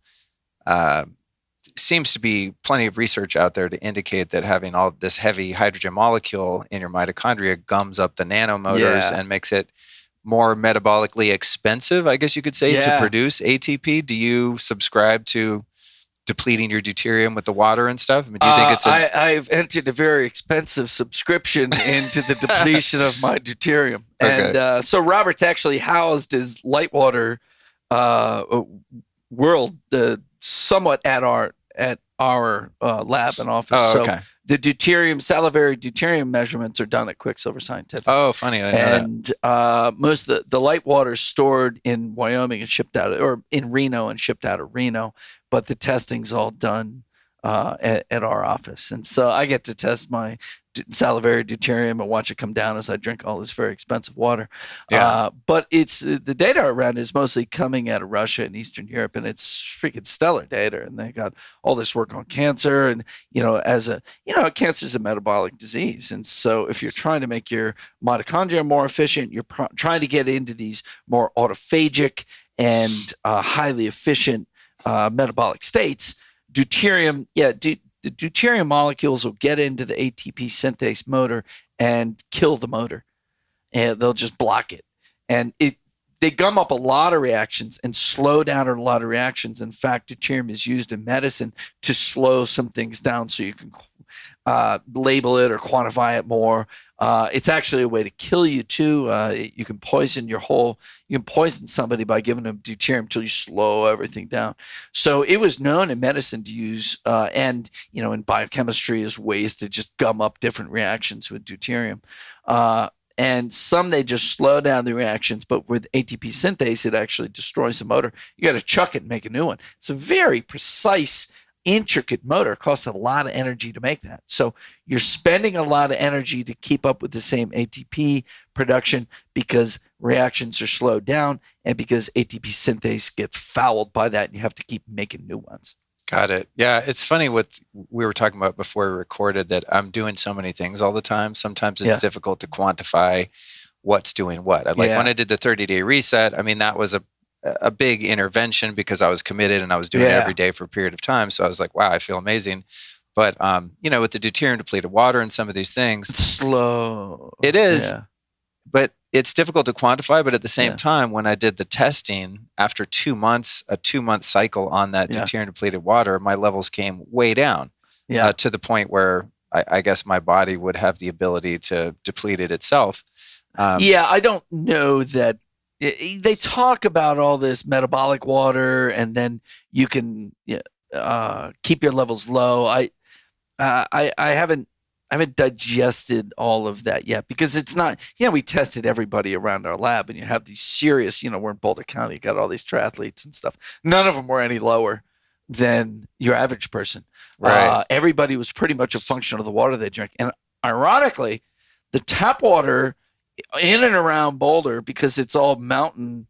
seems to be plenty of research out there to indicate that having all this heavy hydrogen molecule in your mitochondria gums up the nanomotors and makes it more metabolically expensive, I guess you could say, to produce ATP. Do you subscribe to depleting your deuterium with the water and stuff? I mean, do you think it's I've entered a very expensive subscription into the depletion of my deuterium. Okay. And so Robert's actually housed his Lightwater world somewhat at our lab and office. Oh, okay. So the deuterium, salivary deuterium measurements are done at Quicksilver Scientific. Oh, funny. I didn't know and most of the light water is stored in Wyoming and shipped out, or in Reno and shipped out of Reno, but the testing's all done at our office. And so I get to test my salivary deuterium and watch it come down as I drink all this very expensive water. But it's the data around is mostly coming out of Russia and Eastern Europe, and it's freaking stellar data. And they got all this work on cancer, and cancer is a metabolic disease. And so if you're trying to make your mitochondria more efficient, you're trying to get into these more autophagic and highly efficient metabolic states. Deuterium, the deuterium molecules will get into the ATP synthase motor and kill the motor, and they'll just block it. And they gum up a lot of reactions and slow down a lot of reactions. In fact, deuterium is used in medicine to slow some things down so you can label it or quantify it more. It's actually a way to kill you too. You can poison somebody by giving them deuterium until you slow everything down. So it was known in medicine to use, and in biochemistry, as ways to just gum up different reactions with deuterium. And some they just slow down the reactions, but with ATP synthase, it actually destroys the motor. You got to chuck it and make a new one. It's a very precise, intricate motor. It costs a lot of energy to make that. So you're spending a lot of energy to keep up with the same ATP production because reactions are slowed down and because ATP synthase gets fouled by that and you have to keep making new ones. Got it. Yeah, it's funny what we were talking about before we recorded that I'm doing so many things all the time. Sometimes it's difficult to quantify what's doing what. Like when I did the 30-day reset, I mean, that was a big intervention because I was committed and I was doing it every day for a period of time. So I was like, wow, I feel amazing. But, with the deuterium depleted water and some of these things. It's slow. It is. Yeah. But it's difficult to quantify. But at the same time, when I did the testing after 2 months, a 2-month cycle on that deuterium depleted water, my levels came way down to the point where I guess my body would have the ability to deplete it itself. I don't know that they talk about all this metabolic water and then you can keep your levels low. I haven't digested all of that yet because it's not, we tested everybody around our lab and you have these serious, we're in Boulder County, you got all these triathletes and stuff. None of them were any lower than your average person. Right. Everybody was pretty much a function of the water they drank. And ironically, the tap water in and around Boulder, because it's all mountain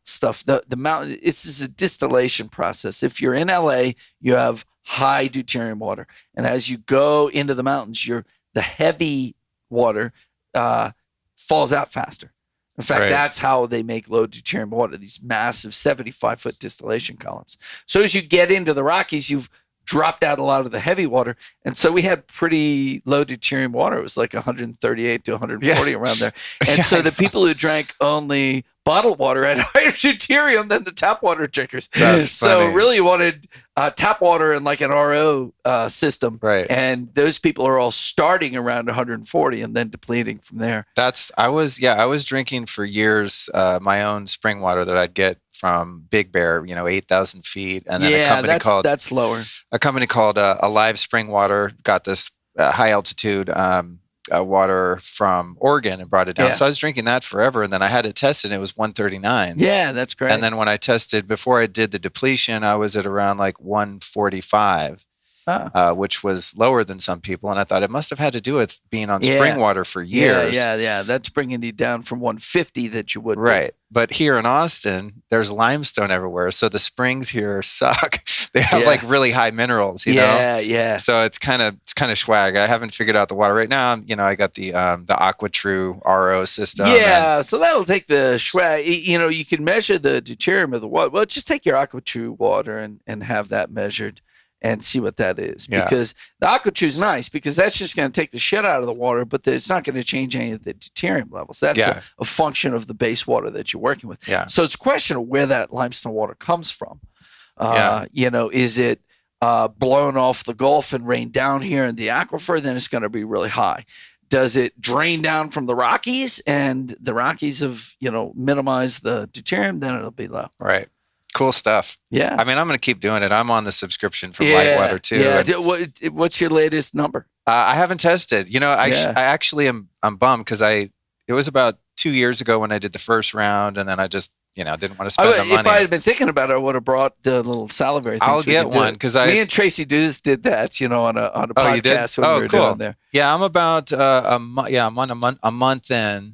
stuff, the mountain, this is a distillation process. If you're in LA, you have high deuterium water. And as you go into the mountains, the heavy water falls out faster. In fact, that's how they make low deuterium water, these massive 75-foot distillation columns. So as you get into the Rockies, you've dropped out a lot of the heavy water. And so we had pretty low deuterium water. It was like 138 to 140 around there. And so the people who drank only bottled water had higher deuterium than the tap water drinkers. So really you wanted tap water in like an RO system. Right. And those people are all starting around 140 and then depleting from there. I was drinking for years my own spring water that I'd get from Big Bear, 8,000 feet. And then that's lower. A company called Alive Spring Water got this high altitude water from Oregon and brought it down. So I was drinking that forever. And then I had it tested and it was 139. Yeah, that's great. And then when I tested, before I did the depletion, I was at around like 145. Which was lower than some people. And I thought it must have had to do with being on spring water for years. Yeah. That's bringing you down from 150 that you would. Right. But here in Austin, there's limestone everywhere. So the springs here suck. They have like really high minerals, you know? Yeah. So it's kind of swag. I haven't figured out the water right now. I got the AquaTrue RO system. Yeah. So that'll take the swag. You can measure the deuterium of the water. Well, just take your AquaTrue water and have that measured. And see what that is. Because the AquaTrue is nice because that's just going to take the shit out of the water, but it's not going to change any of the deuterium levels. That's a function of the base water that you're working with. Yeah. So it's a question of where that limestone water comes from. Is it blown off the Gulf and rained down here in the aquifer? Then it's going to be really high. Does it drain down from the Rockies and the Rockies have, minimized the deuterium? Then it'll be low. Right. Cool stuff. Yeah. I mean, I'm going to keep doing it. I'm on the subscription from Lightwater too. Yeah. What's your latest number? I haven't tested. I actually I'm bummed because it was about 2 years ago when I did the first round, and then I just didn't want to spend the money. If I had been thinking about it, I would have brought the little salivary things. I'll get one because me and Tracy did that. On a podcast when we were doing there. Yeah, I'm about I'm on a month in.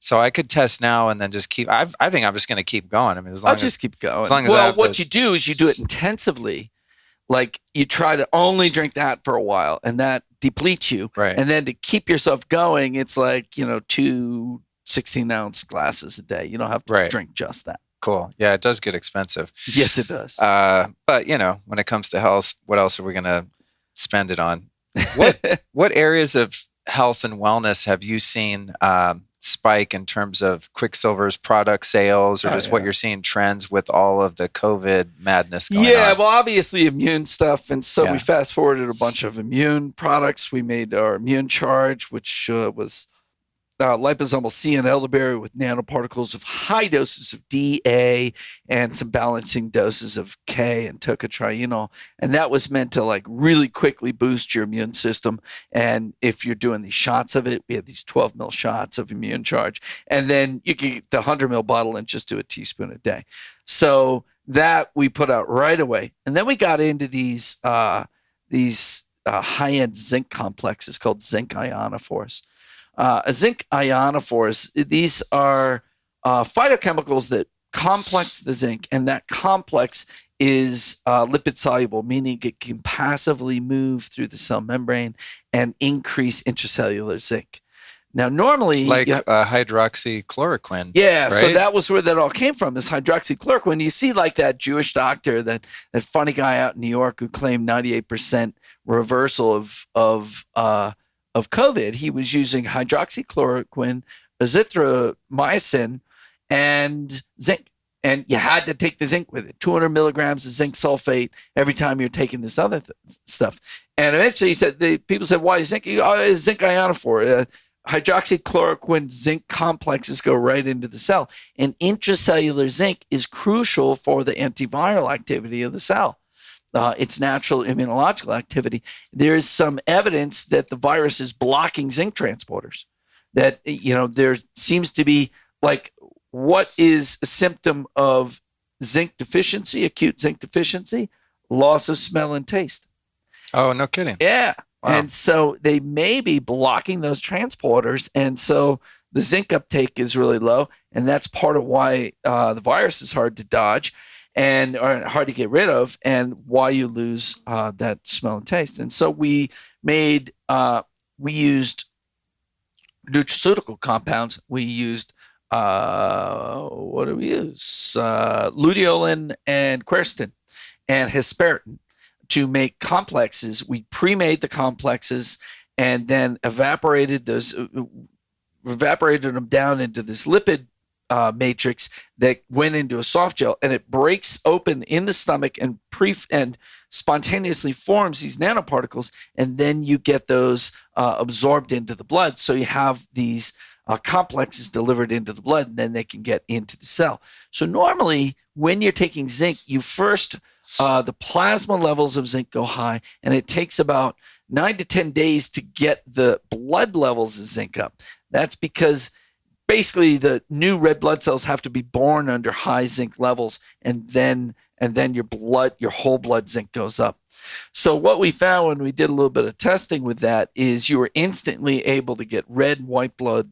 So I could test now and then just keep. I think I'm just going to keep going. I mean, I'll just keep going. As long as what you do is you do it intensively. Like you try to only drink that for a while, and that depletes you. Right. And then to keep yourself going, it's like 2 16-ounce glasses a day. You don't have to drink just that. Cool. Yeah, it does get expensive. Yes, it does. But when it comes to health, what else are we going to spend it on? What areas of health and wellness have you seen spike in terms of Quicksilver's product sales, or just what you're seeing trends with all of the COVID madness going on? Yeah, well, obviously immune stuff. And so we fast forwarded a bunch of immune products. We made our immune charge, which was liposomal C and elderberry with nanoparticles of high doses of DA and some balancing doses of K and tocotrienol. And that was meant to like really quickly boost your immune system. And if you're doing these shots of it, we had these 12 mil shots of immune charge. And then you can get the 100 mil bottle and just do a teaspoon a day. So that we put out right away. And then we got into these high-end zinc complexes called zinc ionophores. Zinc ionophores, these are phytochemicals that complex the zinc, and that complex is lipid soluble, meaning it can passively move through the cell membrane and increase intracellular zinc. Now, normally, like hydroxychloroquine. yeah, right? so that was where that all came from, is hydroxychloroquine. You see, like that Jewish doctor, that funny guy out in New York who claimed 98% reversal of COVID. He was using hydroxychloroquine, azithromycin, and zinc. And you had to take the zinc with it, 200 milligrams of zinc sulfate every time you're taking this other stuff. And eventually he said, people said, why zinc? Zinc ionophore. Hydroxychloroquine zinc complexes go right into the cell. And intracellular zinc is crucial for the antiviral activity of the cell. Its natural immunological activity. There is some evidence that the virus is blocking zinc transporters. That, there seems to be, like, what is a symptom of zinc deficiency, acute zinc deficiency? Loss of smell and taste. Oh, no kidding. Yeah. Wow. And so they may be blocking those transporters. And so the zinc uptake is really low. And that's part of why the virus is hard to dodge or hard to get rid of, and why you lose that smell and taste. And so we used nutraceutical compounds. We used, what do we use? Luteolin and quercetin and hesperidin to make complexes. We pre-made the complexes and then evaporated them down into this lipid matrix that went into a soft gel, and it breaks open in the stomach and spontaneously forms these nanoparticles, and then you get those absorbed into the blood. So you have these complexes delivered into the blood, and then they can get into the cell. So normally, when you're taking zinc, you first the plasma levels of zinc go high, and it takes about 9 to 10 days to get the blood levels of zinc up. That's because basically the new red blood cells have to be born under high zinc levels, and then your whole blood zinc goes up. So what we found when we did a little bit of testing with that is you were instantly able to get red and white blood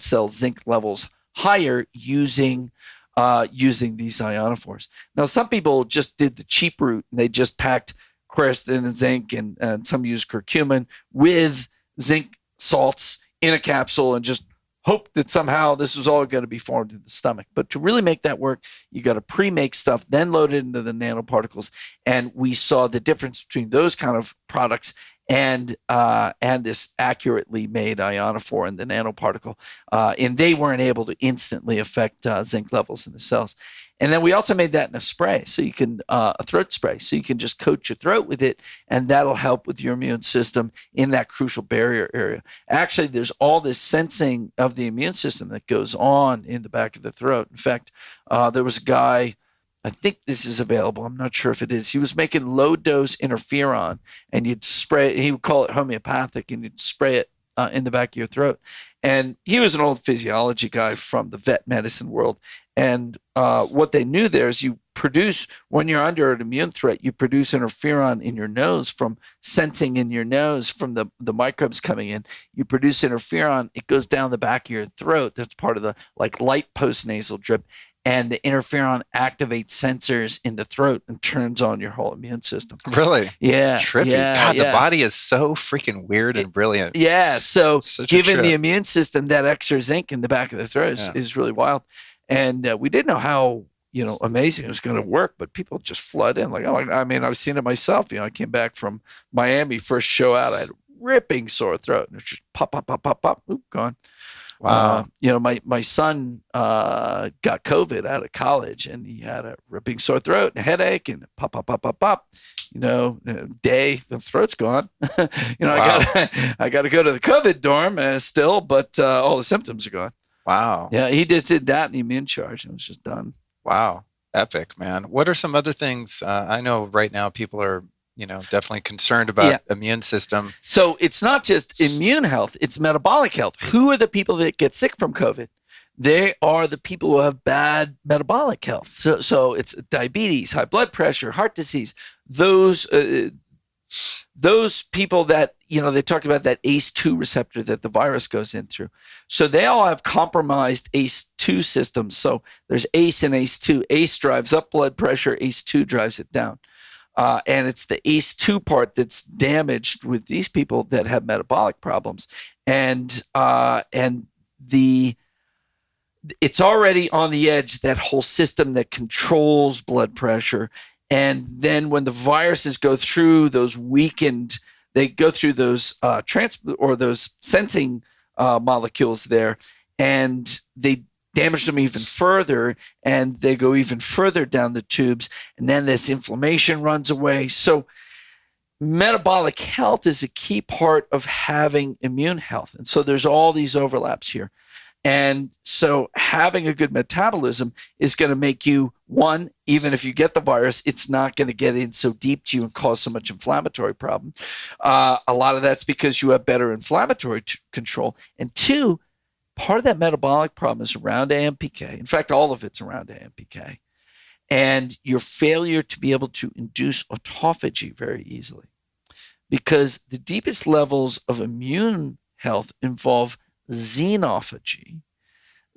cell zinc levels higher using these ionophores. Now, some people just did the cheap route, and they just packed quercetin and zinc, and some used curcumin with zinc salts in a capsule and just hope that somehow this was all going to be formed in the stomach. But to really make that work, you got to pre-make stuff, then load it into the nanoparticles. And we saw the difference between those kind of products and this accurately made ionophore in the nanoparticle. And they weren't able to instantly affect zinc levels in the cells. And then we also made that in a spray, so you can a throat spray, so you can just coat your throat with it, and that'll help with your immune system in that crucial barrier area. Actually, there's all this sensing of the immune system that goes on in the back of the throat. In fact, there was a guy, I think this is available, I'm not sure if it is. He was making low dose interferon, and you'd spray it. He would call it homeopathic, and you'd spray it in the back of your throat. And he was an old physiology guy from the vet medicine world. And what they knew there is you produce, when you're under an immune threat, you produce interferon in your nose from sensing in your nose from the microbes coming in. You produce interferon, it goes down the back of your throat. That's part of the light post-nasal drip. And the interferon activates sensors in the throat and turns on your whole immune system. Really? Yeah. Trippy. Yeah, God, yeah. the body is so freaking weird and brilliant. Yeah. So Such a giving trip. the immune system that extra zinc in the back of the throat is really wild. And we didn't know how amazing it was going to work, but people just flood in. I've seen it myself. I came back from Miami, first show out. I had a ripping sore throat, and it's just pop, pop, pop, pop, pop, oop, gone. Wow. My son got COVID out of college, and he had a ripping sore throat and a headache, and pop, pop, pop, pop, pop. Day the throat's gone. Wow. I got to go to the COVID dorm still, but all the symptoms are gone. Wow. Yeah, he just did that in the immune charge, and it was just done. Wow. Epic, man. What are some other things? I know right now people are, definitely concerned about immune system. So it's not just immune health, it's metabolic health. Who are the people that get sick from COVID? They are the people who have bad metabolic health. So it's diabetes, high blood pressure, heart disease. Those people that, they talk about that ACE2 receptor that the virus goes in through. So they all have compromised ACE2 ACE-2 system. So there's ACE and ACE-2. ACE drives up blood pressure. ACE-2 drives it down. And it's the ACE-2 part that's damaged with these people that have metabolic problems. And it's already on the edge, that whole system that controls blood pressure. And then when the viruses go through those weakened, they go through those those sensing molecules there, and they damage them even further, and they go even further down the tubes, and then this inflammation runs away. So metabolic health is a key part of having immune health. And so there's all these overlaps here. And so having a good metabolism is going to make you, one, even if you get the virus, it's not going to get in so deep to you and cause so much inflammatory problem. A lot of that's because you have better inflammatory control. And two, part of that metabolic problem is around AMPK. In fact, all of it's around AMPK. And your failure to be able to induce autophagy very easily. Because the deepest levels of immune health involve xenophagy.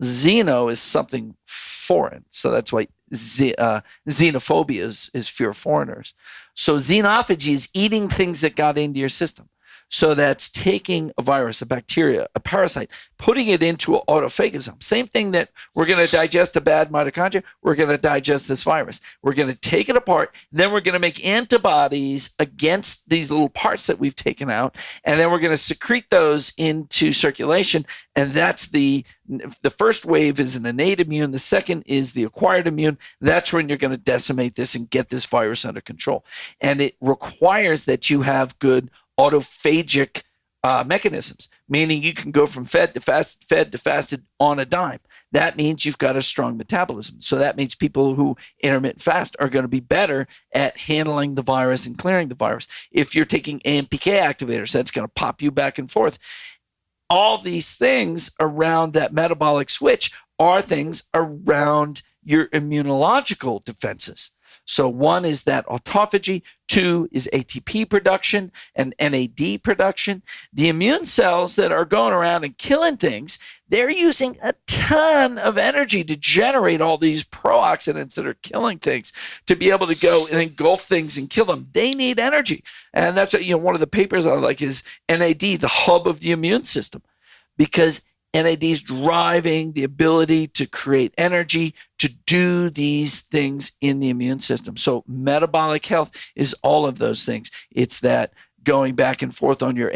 Xeno is something foreign. So that's why xenophobia is fear of foreigners. So xenophagy is eating things that got into your system. So that's taking a virus, a bacteria, a parasite, putting it into an autophagism. Same thing that we're going to digest a bad mitochondria, we're going to digest this virus. We're going to take it apart, then we're going to make antibodies against these little parts that we've taken out, and then we're going to secrete those into circulation. And that's the first wave is an innate immune. The second is the acquired immune. That's when you're going to decimate this and get this virus under control. And it requires that you have good autophagic mechanisms, meaning you can go from fed to fasted on a dime. That means you've got a strong metabolism. So that means people who intermittent fast are going to be better at handling the virus and clearing the virus. If you're taking AMPK activators, that's going to pop you back and forth. All these things around that metabolic switch are things around your immunological defenses. So one is that autophagy, two is ATP production and NAD production. The immune cells that are going around and killing things, they're using a ton of energy to generate all these pro-oxidants that are killing things, to be able to go and engulf things and kill them. They need energy. And that's what, one of the papers I like is NAD, the hub of the immune system, because NAD is driving the ability to create energy to do these things in the immune system. So metabolic health is all of those things. It's that going back and forth on your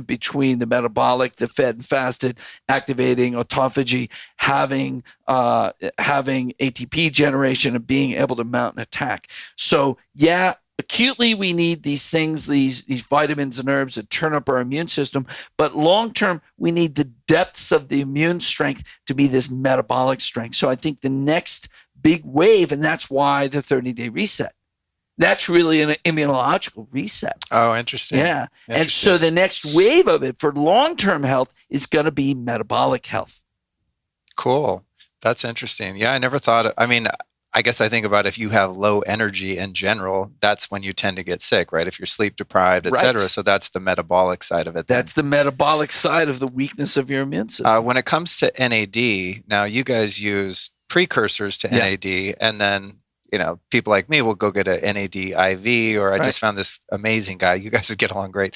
between the metabolic, the fed and fasted, activating autophagy, having ATP generation, and being able to mount an attack. So yeah, acutely, we need these things, these vitamins and herbs that turn up our immune system. But long term, we need the depths of the immune strength to be this metabolic strength. So I think the next big wave, and that's why the 30-day reset. That's really an immunological reset. Oh, interesting. Yeah. And so the next wave of it for long-term health is going to be metabolic health. Cool. That's interesting. Yeah, I never thought I guess I think about if you have low energy in general, that's when you tend to get sick, right? If you're sleep deprived, et cetera. So that's the metabolic side of it. That's the metabolic side of the weakness of your immune system. When it comes to NAD, now you guys use precursors to NAD, and then people like me will go get a NAD IV, or I just found this amazing guy. You guys would get along great.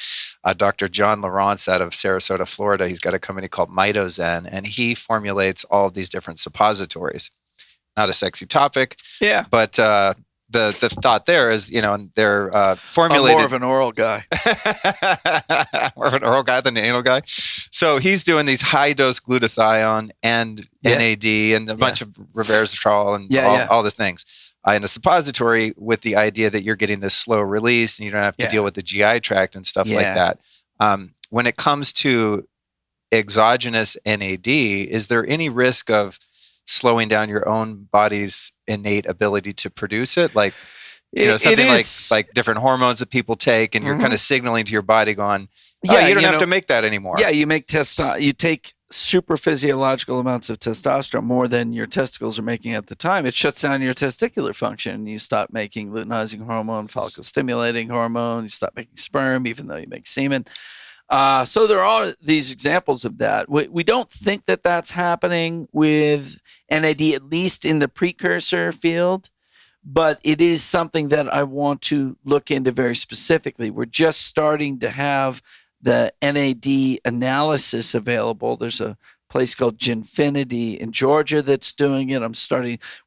Dr. John Lawrence out of Sarasota, Florida. He's got a company called Mitozen, and he formulates all of these different suppositories. Not a sexy topic. Yeah. But the thought there is, they're formulated. I'm more of an oral guy. More of an oral guy than an anal guy. So he's doing these high dose glutathione and NAD and a bunch of resveratrol and all the things. In a suppository with the idea that you're getting this slow release and you don't have to deal with the GI tract and stuff like that. When it comes to exogenous NAD, is there any risk of slowing down your own body's innate ability to produce it? Like, something like different hormones that people take, and you're kind of signaling to your body going, you don't have to make that anymore. Yeah, you make you take super physiological amounts of testosterone, more than your testicles are making at the time. It shuts down your testicular function. You stop making luteinizing hormone, follicle stimulating hormone. You stop making sperm, even though you make semen. So there are these examples of that. We don't think that that's happening with NAD, at least in the precursor field, but it is something that I want to look into very specifically. We're just starting to have the NAD analysis available. There's a place called Ginfinity in Georgia that's doing it.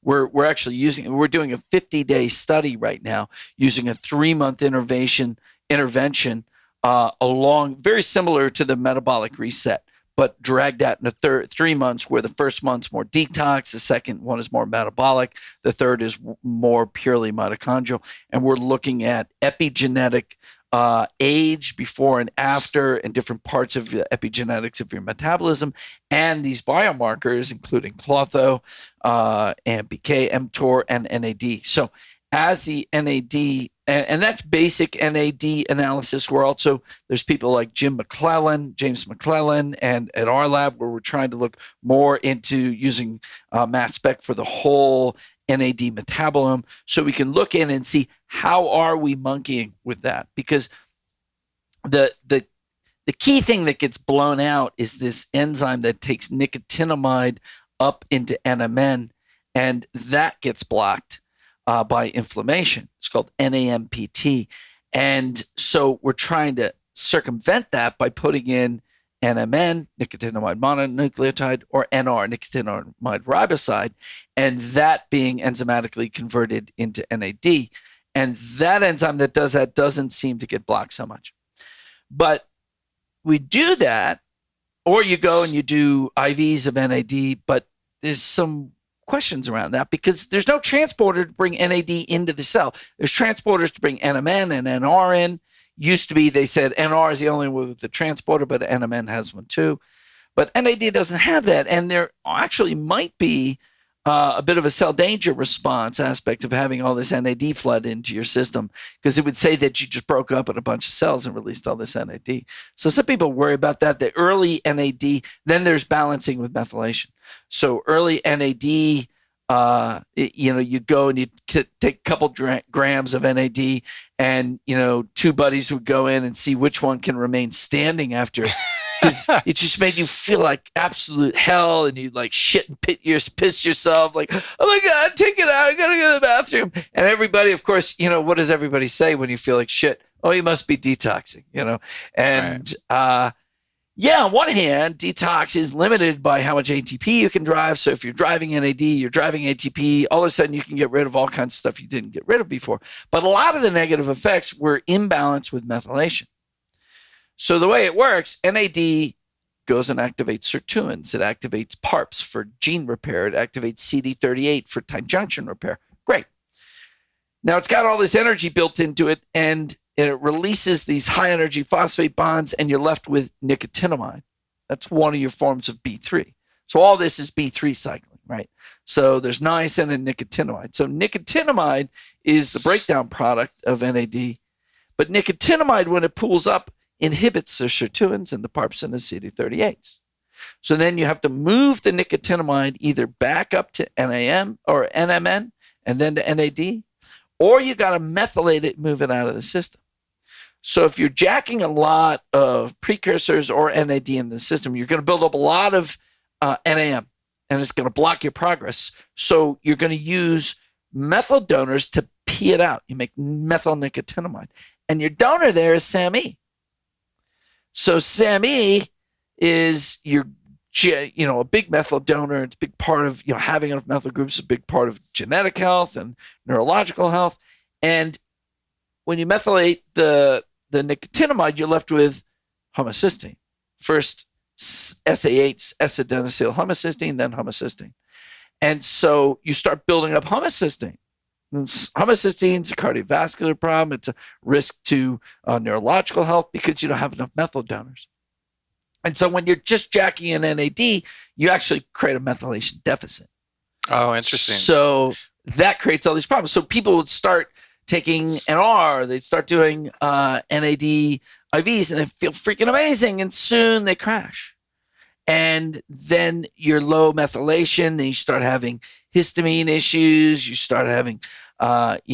We're actually we're doing a 50-day study right now using a 3-month intervention along, very similar to the metabolic reset, but dragged out into 3 months, where the first month's more detox, the second one is more metabolic, the third is more purely mitochondrial. And we're looking at epigenetic age before and after, and different parts of the epigenetics of your metabolism, and these biomarkers, including Clotho, AMPK, mTOR, and NAD. So as the NAD, and that's basic NAD analysis, where also there's people like James McClellan, and at our lab, where we're trying to look more into using mass spec for the whole NAD metabolome, so we can look in and see how are we monkeying with that. Because the key thing that gets blown out is this enzyme that takes nicotinamide up into NMN, and that gets blocked by inflammation. It's called NAMPT. And so we're trying to circumvent that by putting in NMN, nicotinamide mononucleotide, or NR, nicotinamide riboside, and that being enzymatically converted into NAD. And that enzyme that does that doesn't seem to get blocked so much. But we do that, or you go and you do IVs of NAD, but there's some questions around that, because there's no transporter to bring NAD into the cell. There's transporters to bring NMN and NR in. Used to be, they said NR is the only one with the transporter, but NMN has one too. But NAD doesn't have that, and there actually might be a bit of a cell danger response aspect of having all this NAD flood into your system, because it would say that you just broke up in a bunch of cells and released all this NAD. So some people worry about that. The early NAD, then there's balancing with methylation. So early NAD, you go and you take a couple grams of NAD, and, two buddies would go in and see which one can remain standing after, because it just made you feel like absolute hell, and you'd like shit and piss yourself, like, oh my God, take it out, I gotta go to the bathroom. And everybody, of course, what does everybody say when you feel like shit? Oh, you must be detoxing, And right. On one hand, detox is limited by how much ATP you can drive. So if you're driving NAD, you're driving ATP, all of a sudden you can get rid of all kinds of stuff you didn't get rid of before. But a lot of the negative effects were imbalanced with methylation. So the way it works, NAD goes and activates sirtuins. It activates PARPs for gene repair. It activates CD38 for tight junction repair. Great. Now it's got all this energy built into it, and it releases these high energy phosphate bonds, and you're left with nicotinamide. That's one of your forms of B3. So all this is B3 cycling, right? So there's niacin and nicotinamide. So nicotinamide is the breakdown product of NAD, but nicotinamide, when it pools up, inhibits the sirtuins and the PARPs and the CD38s. So then you have to move the nicotinamide either back up to NAM or NMN and then to NAD, or you got to methylate it, move it out of the system. So if you're jacking a lot of precursors or NAD in the system, you're going to build up a lot of NAM, and it's going to block your progress. So you're going to use methyl donors to pee it out. You make methyl nicotinamide, and your donor there is SAMe. So SAMe is a big methyl donor. It's a big part of, having enough methyl groups is a big part of genetic health and neurological health. And when you methylate the nicotinamide, you're left with homocysteine. First SAH, S-adenosyl homocysteine, then homocysteine. And so you start building up homocysteine. Homocysteine is a cardiovascular problem. It's a risk to neurological health because you don't have enough methyl donors. And so when you're just jacking in NAD, you actually create a methylation deficit. Oh, interesting. So that creates all these problems. So people would start taking NR, they'd start doing NAD IVs, and they feel freaking amazing, and soon they crash. And then you're low methylation, then you start having histamine issues, you start having allergic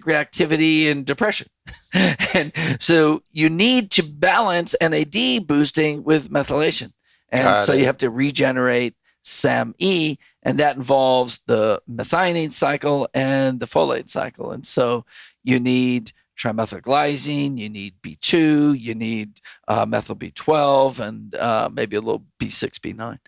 reactivity and depression. And so you need to balance NAD boosting with methylation. And so you have to regenerate SAMe, and that involves the methionine cycle and the folate cycle. And so you need trimethylglycine, you need B2, you need methyl B12, and maybe a little B6, B9.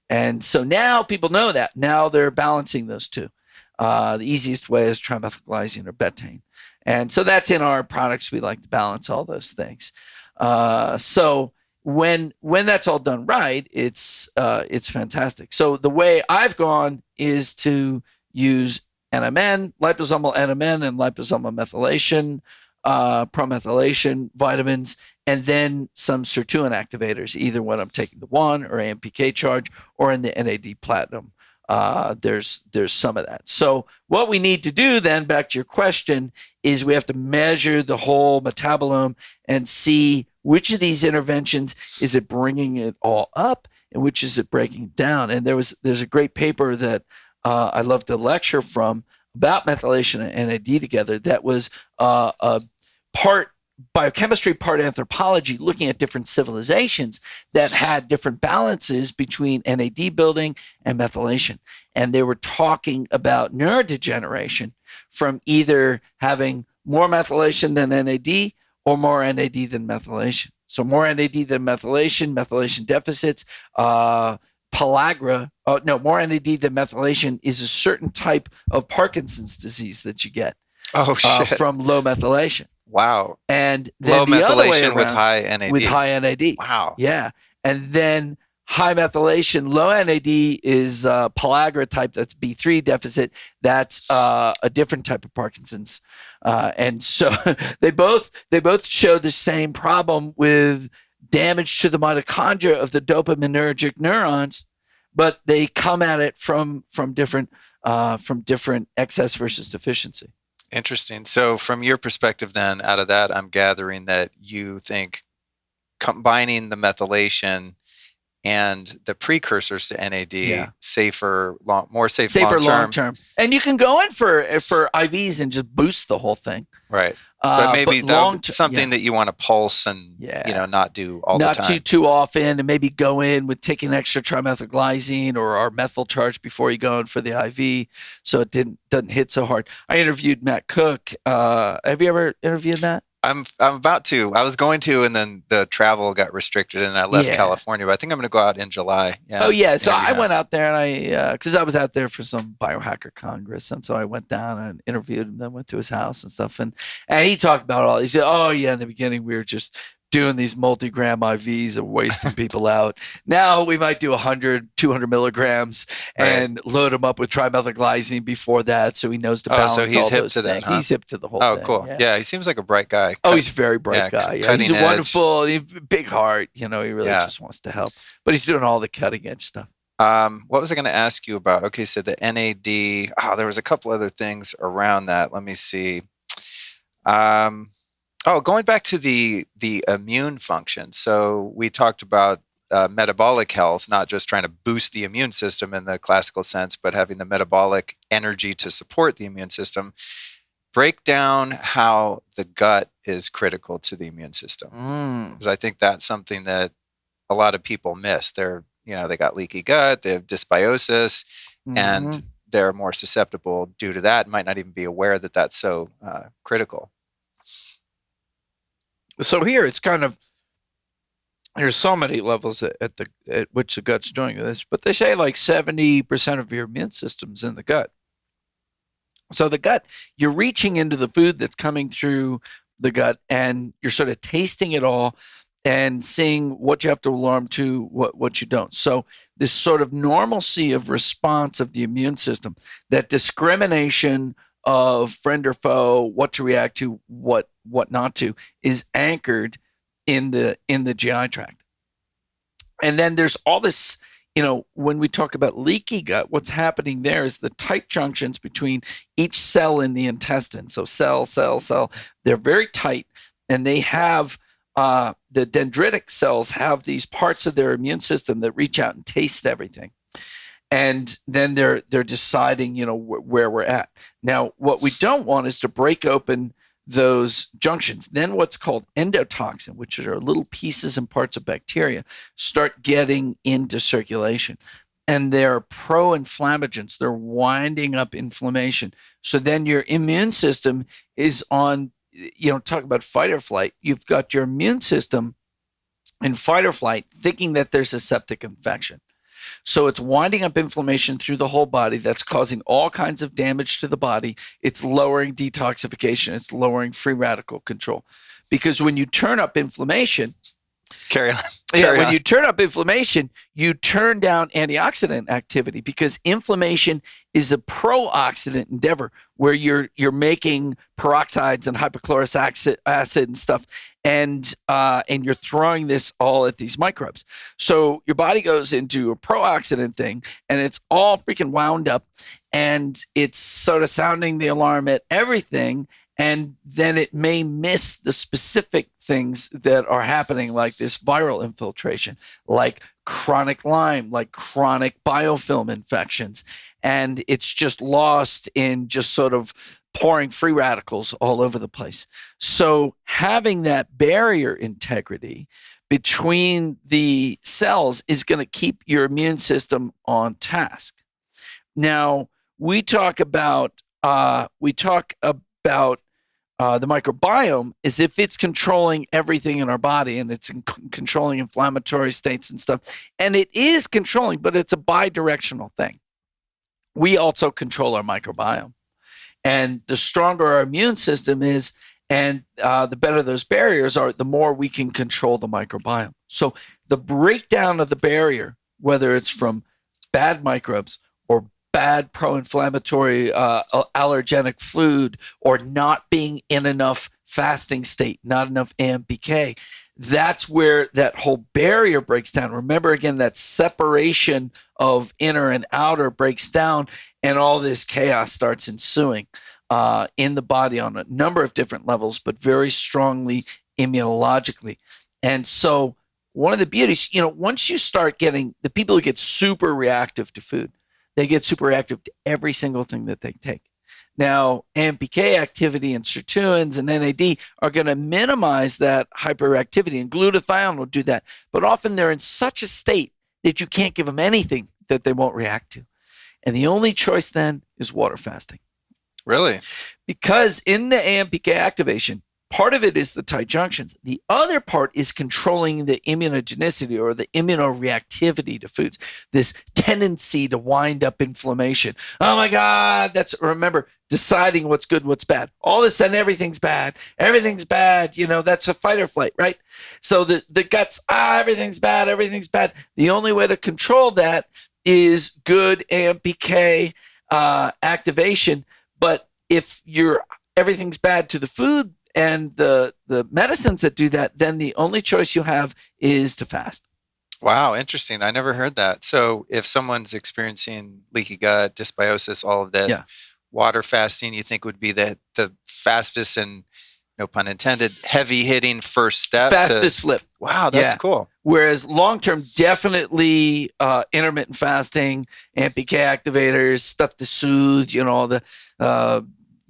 And so now people know that. Now they're balancing those two. The easiest way is trimethylglycine or betaine. And so that's in our products. We like to balance all those things. So when that's all done right, it's fantastic. So the way I've gone is to use NMN, liposomal NMN, and liposomal methylation, promethylation vitamins, and then some sirtuin activators, either when I'm taking the 1 or AMPK charge or in the NAD Platinum. There's some of that. So what we need to do then, back to your question, is we have to measure the whole metabolome and see which of these interventions is it bringing it all up and which is it breaking it down. And there's a great paper that I love to lecture from about methylation and NAD together. That was a part biochemistry, part anthropology, looking at different civilizations that had different balances between NAD building and methylation. And they were talking about neurodegeneration from either having more methylation than NAD or more NAD than methylation. So more NAD than methylation deficits, pellagra, more NAD than methylation is a certain type of Parkinson's disease that you get from low methylation. Wow. And then low the other way methylation around, with high NAD. With high NAD. Wow. Yeah. And then high methylation, low NAD is pellagra type. That's B3 deficit. That's a different type of Parkinson's. And so they both show the same problem with damage to the mitochondria of the dopaminergic neurons, but they come at it from different excess versus deficiency. Interesting. So from your perspective then, out of that, I'm gathering that you think combining the methylation and the precursors to NAD more safe long term. And you can go in for IVs and just boost the whole thing. Right. But maybe something that you want to pulse and not do all the time. Not too often, and maybe go in with taking extra trimethylglycine or our methyl charge before you go in for the IV, so it doesn't hit so hard. I interviewed Matt Cook. Have you ever interviewed Matt? I'm about to. I was going to, and then the travel got restricted, and I left California. But I think I'm going to go out in July. Yeah. Oh yeah. So I went out there, and because I was out there for some biohacker congress, and so I went down and interviewed him. Then went to his house and stuff, and he talked about it all. He said, "Oh yeah, in the beginning we were just doing these multi-gram IVs and wasting people out. Now we might do 100, 200 milligrams and load them up with trimethylglycine before that, so he knows to balance all those things. So he's hip to that, huh? He's hip to the whole thing. Oh, cool. Yeah, he seems like a bright guy. He's a very bright guy. Yeah, he's a wonderful, big heart. He really just wants to help. But he's doing all the cutting edge stuff. What was I going to ask you about? Okay, so the NAD. There was a couple other things around that. Let me see. Going back to the immune function. So we talked about metabolic health, not just trying to boost the immune system in the classical sense, but having the metabolic energy to support the immune system. Break down how the gut is critical to the immune system. Because I think that's something that a lot of people miss. They got leaky gut, they have dysbiosis, and they're more susceptible due to that, might not even be aware that that's so critical. So here it's kind of, there's so many levels at which the gut's doing this, but they say like 70% of your immune system's in the gut. So the gut, you're reaching into the food that's coming through the gut, and you're sort of tasting it all and seeing what you have to alarm to, what you don't. So this sort of normalcy of response of the immune system, that discrimination of friend or foe, what to react to, what not to, is anchored in the GI tract. And then there's all this, when we talk about leaky gut, what's happening there is the tight junctions between each cell in the intestine. So cell, they're very tight, and they have the dendritic cells have these parts of their immune system that reach out and taste everything. And then they're deciding, where we're at. Now, what we don't want is to break open those junctions. Then what's called endotoxin, which are little pieces and parts of bacteria, start getting into circulation. And they're pro-inflammagens. They're winding up inflammation. So then your immune system is on, talk about fight or flight. You've got your immune system in fight or flight thinking that there's a septic infection. So it's winding up inflammation through the whole body that's causing all kinds of damage to the body. It's lowering detoxification. It's lowering free radical control. Because when you turn up inflammation, when you turn up inflammation, you turn down antioxidant activity, because inflammation is a pro-oxidant endeavor where you're making peroxides and hypochlorous acid and stuff, and you're throwing this all at these microbes. So your body goes into a pro-oxidant thing, and it's all freaking wound up, and it's sort of sounding the alarm at everything. And then it may miss the specific things that are happening, like this viral infiltration, like chronic Lyme, like chronic biofilm infections. And it's just lost in just sort of pouring free radicals all over the place. So having that barrier integrity between the cells is going to keep your immune system on task. Now, we talk about the microbiome as if it's controlling everything in our body, and it's controlling inflammatory states and stuff. And it is controlling, but it's a bi-directional thing. We also control our microbiome. And the stronger our immune system is, and the better those barriers are, the more we can control the microbiome. So the breakdown of the barrier, whether it's from bad microbes or bad pro-inflammatory allergenic food, or not being in enough fasting state, not enough AMPK, that's where that whole barrier breaks down. Remember, again, that separation of inner and outer breaks down, and all this chaos starts ensuing in the body on a number of different levels, but very strongly immunologically. And so one of the beauties, once you start getting the people who get super reactive to food, they get super reactive to every single thing that they take. Now, AMPK activity and sirtuins and NAD are going to minimize that hyperactivity, and glutathione will do that. But often they're in such a state that you can't give them anything that they won't react to. And the only choice then is water fasting. Really? Because in the AMPK activation, part of it is the tight junctions. The other part is controlling the immunogenicity, or the immunoreactivity to foods, this tendency to wind up inflammation. Oh my God, remember, deciding what's good, what's bad. All of a sudden, everything's bad. Everything's bad. That's a fight or flight, right? So the guts, everything's bad. Everything's bad. The only way to control that is good AMPK activation. But if everything's bad to the food and the medicines that do that, then the only choice you have is to fast. Wow, interesting. I never heard that. So if someone's experiencing leaky gut, dysbiosis, all of this, water fasting, you think would be the fastest and, no pun intended, heavy-hitting first step? Fastest flip. Wow, that's cool. Whereas long-term, definitely intermittent fasting, AMPK activators, stuff to soothe, all the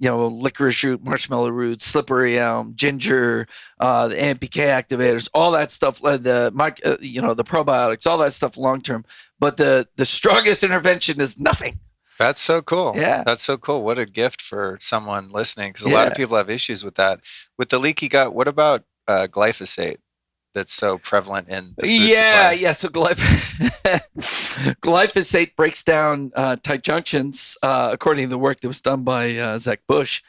licorice root, marshmallow root, slippery elm, ginger, the AMPK activators, all that stuff, the probiotics, all that stuff long term. But the strongest intervention is nothing. That's so cool. Yeah. That's so cool. What a gift for someone listening, because a lot of people have issues with that. With the leaky gut, what about glyphosate that's so prevalent in the food supply? Yeah. So glyphosate breaks down tight junctions, according to the work that was done by Zach Bush.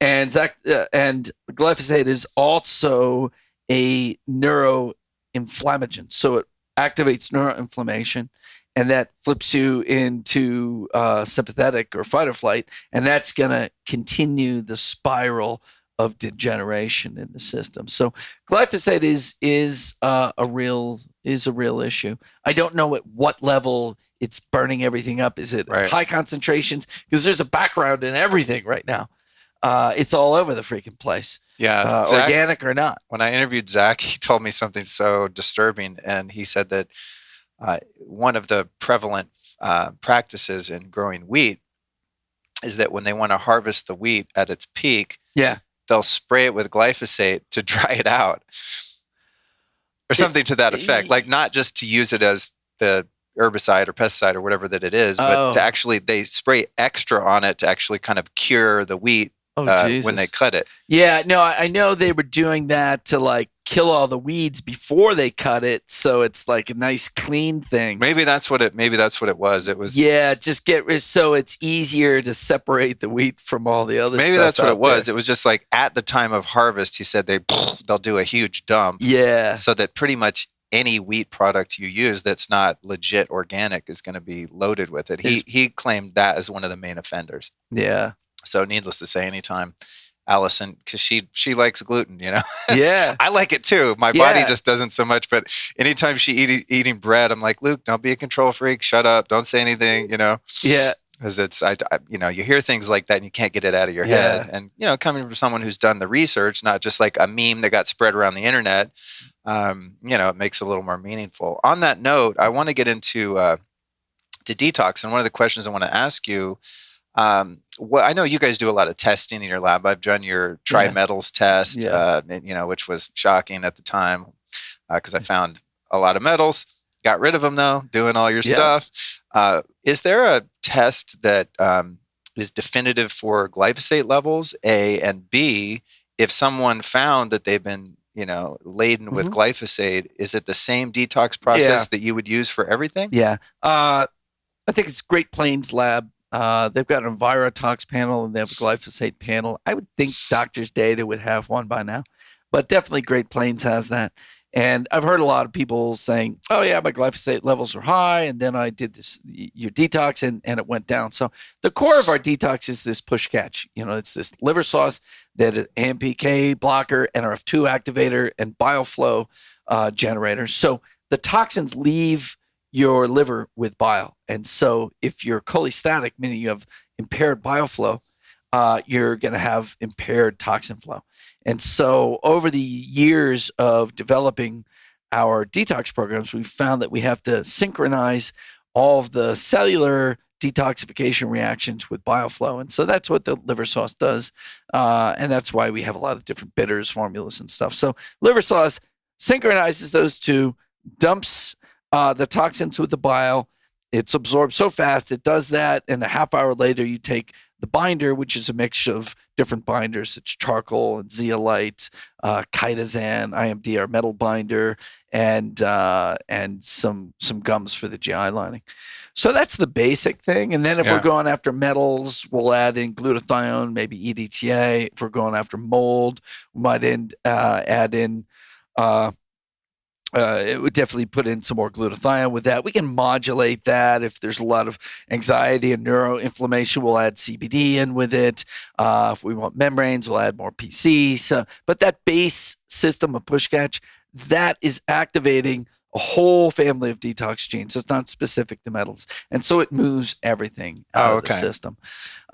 And glyphosate is also a neuroinflammagen. So it activates neuroinflammation, and that flips you into sympathetic or fight or flight, and that's going to continue the spiral of degeneration in the system. So glyphosate is a real issue. I don't know at what level it's burning everything up. Is it high concentrations? Because there's a background in everything right now. It's all over the freaking place. Yeah, Zach, organic or not. When I interviewed Zach, he told me something so disturbing, and he said that one of the prevalent practices in growing wheat is that when they want to harvest the wheat at its peak, they'll spray it with glyphosate to dry it out, or something to that effect. Like not just to use it as the herbicide or pesticide or whatever that it is, but to actually they spray extra on it to actually kind of cure the wheat when they cut it. Yeah, no, I know they were doing that to like kill all the weeds before they cut it, so it's like a nice clean thing. Maybe that's what it was. It was just so it's easier to separate the wheat from all the other stuff. Maybe that's what it was. It was just like at the time of harvest, he said they'll do a huge dump. Yeah. So that pretty much any wheat product you use that's not legit organic is going to be loaded with it. He claimed that as one of the main offenders. Yeah. So needless to say, anytime Allison, because she likes gluten, you know. Yeah, I like it too. My body just doesn't so much. But anytime she eating bread, I'm like, Luke, don't be a control freak. Shut up. Don't say anything. You know. Yeah. Because it's you hear things like that and you can't get it out of your head. And coming from someone who's done the research, not just like a meme that got spread around the internet, it makes it a little more meaningful. On that note, I want to get into to detox, and one of the questions I want to ask you. I know you guys do a lot of testing in your lab. I've done your trimetals test, which was shocking at the time because I found a lot of metals. Got rid of them though, doing all your stuff. Is there a test that is definitive for glyphosate levels, A, and B, if someone found that they've been laden with glyphosate, is it the same detox process that you would use for everything? Yeah. I think it's Great Plains Lab. They've got an EnviroTox panel and they have a glyphosate panel. I would think Doctor's Data would have one by now, but definitely Great Plains has that. And I've heard a lot of people saying, oh yeah, my glyphosate levels are high. And then I did your detox and it went down. So the core of our detox is this push catch. It's this liver sauce that is AMPK blocker, NRF2 activator, and bioflow generator. So the toxins leave your liver with bile. And so if you're cholestatic, meaning you have impaired bioflow, you're going to have impaired toxin flow. And so over the years of developing our detox programs, we've found that we have to synchronize all of the cellular detoxification reactions with bioflow. And so that's what the liver sauce does. And that's why we have a lot of different bitters, formulas, and stuff. So liver sauce synchronizes those two, dumps the toxins with the bile. It's absorbed so fast, it does that. And a half hour later, you take the binder, which is a mix of different binders. It's charcoal and zeolite, chitosan, IMD, our metal binder, and some gums for the GI lining. So that's the basic thing. And then if we're going after metals, we'll add in glutathione, maybe EDTA. If we're going after mold, we might add in it would definitely put in some more glutathione with that. We can modulate that. If there's a lot of anxiety and neuroinflammation, we'll add CBD in with it. If we want membranes, we'll add more PC. So, but that base system of push catch, that is activating a whole family of detox genes. It's not specific to metals. And so it moves everything out of the system.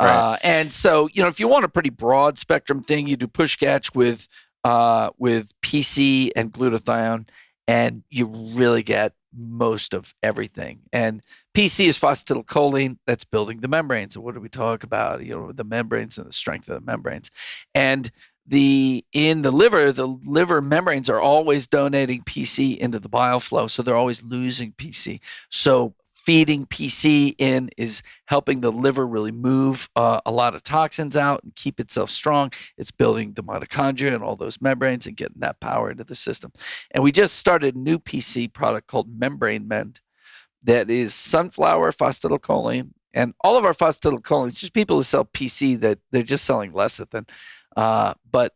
Right. And so, if you want a pretty broad spectrum thing, you do push catch with PC and glutathione, and you really get most of everything. And PC is phosphatidylcholine. That's building the membranes. And what do we talk about? The membranes and the strength of the membranes. And in the liver membranes are always donating PC into the bile flow. So they're always losing PC. So feeding PC in is helping the liver really move a lot of toxins out and keep itself strong. It's building the mitochondria and all those membranes and getting that power into the system. And we just started a new PC product called Membrane Mend that is sunflower phosphatidylcholine. And all of our phosphatidylcholine, it's just people who sell PC that they're just selling lecithin. But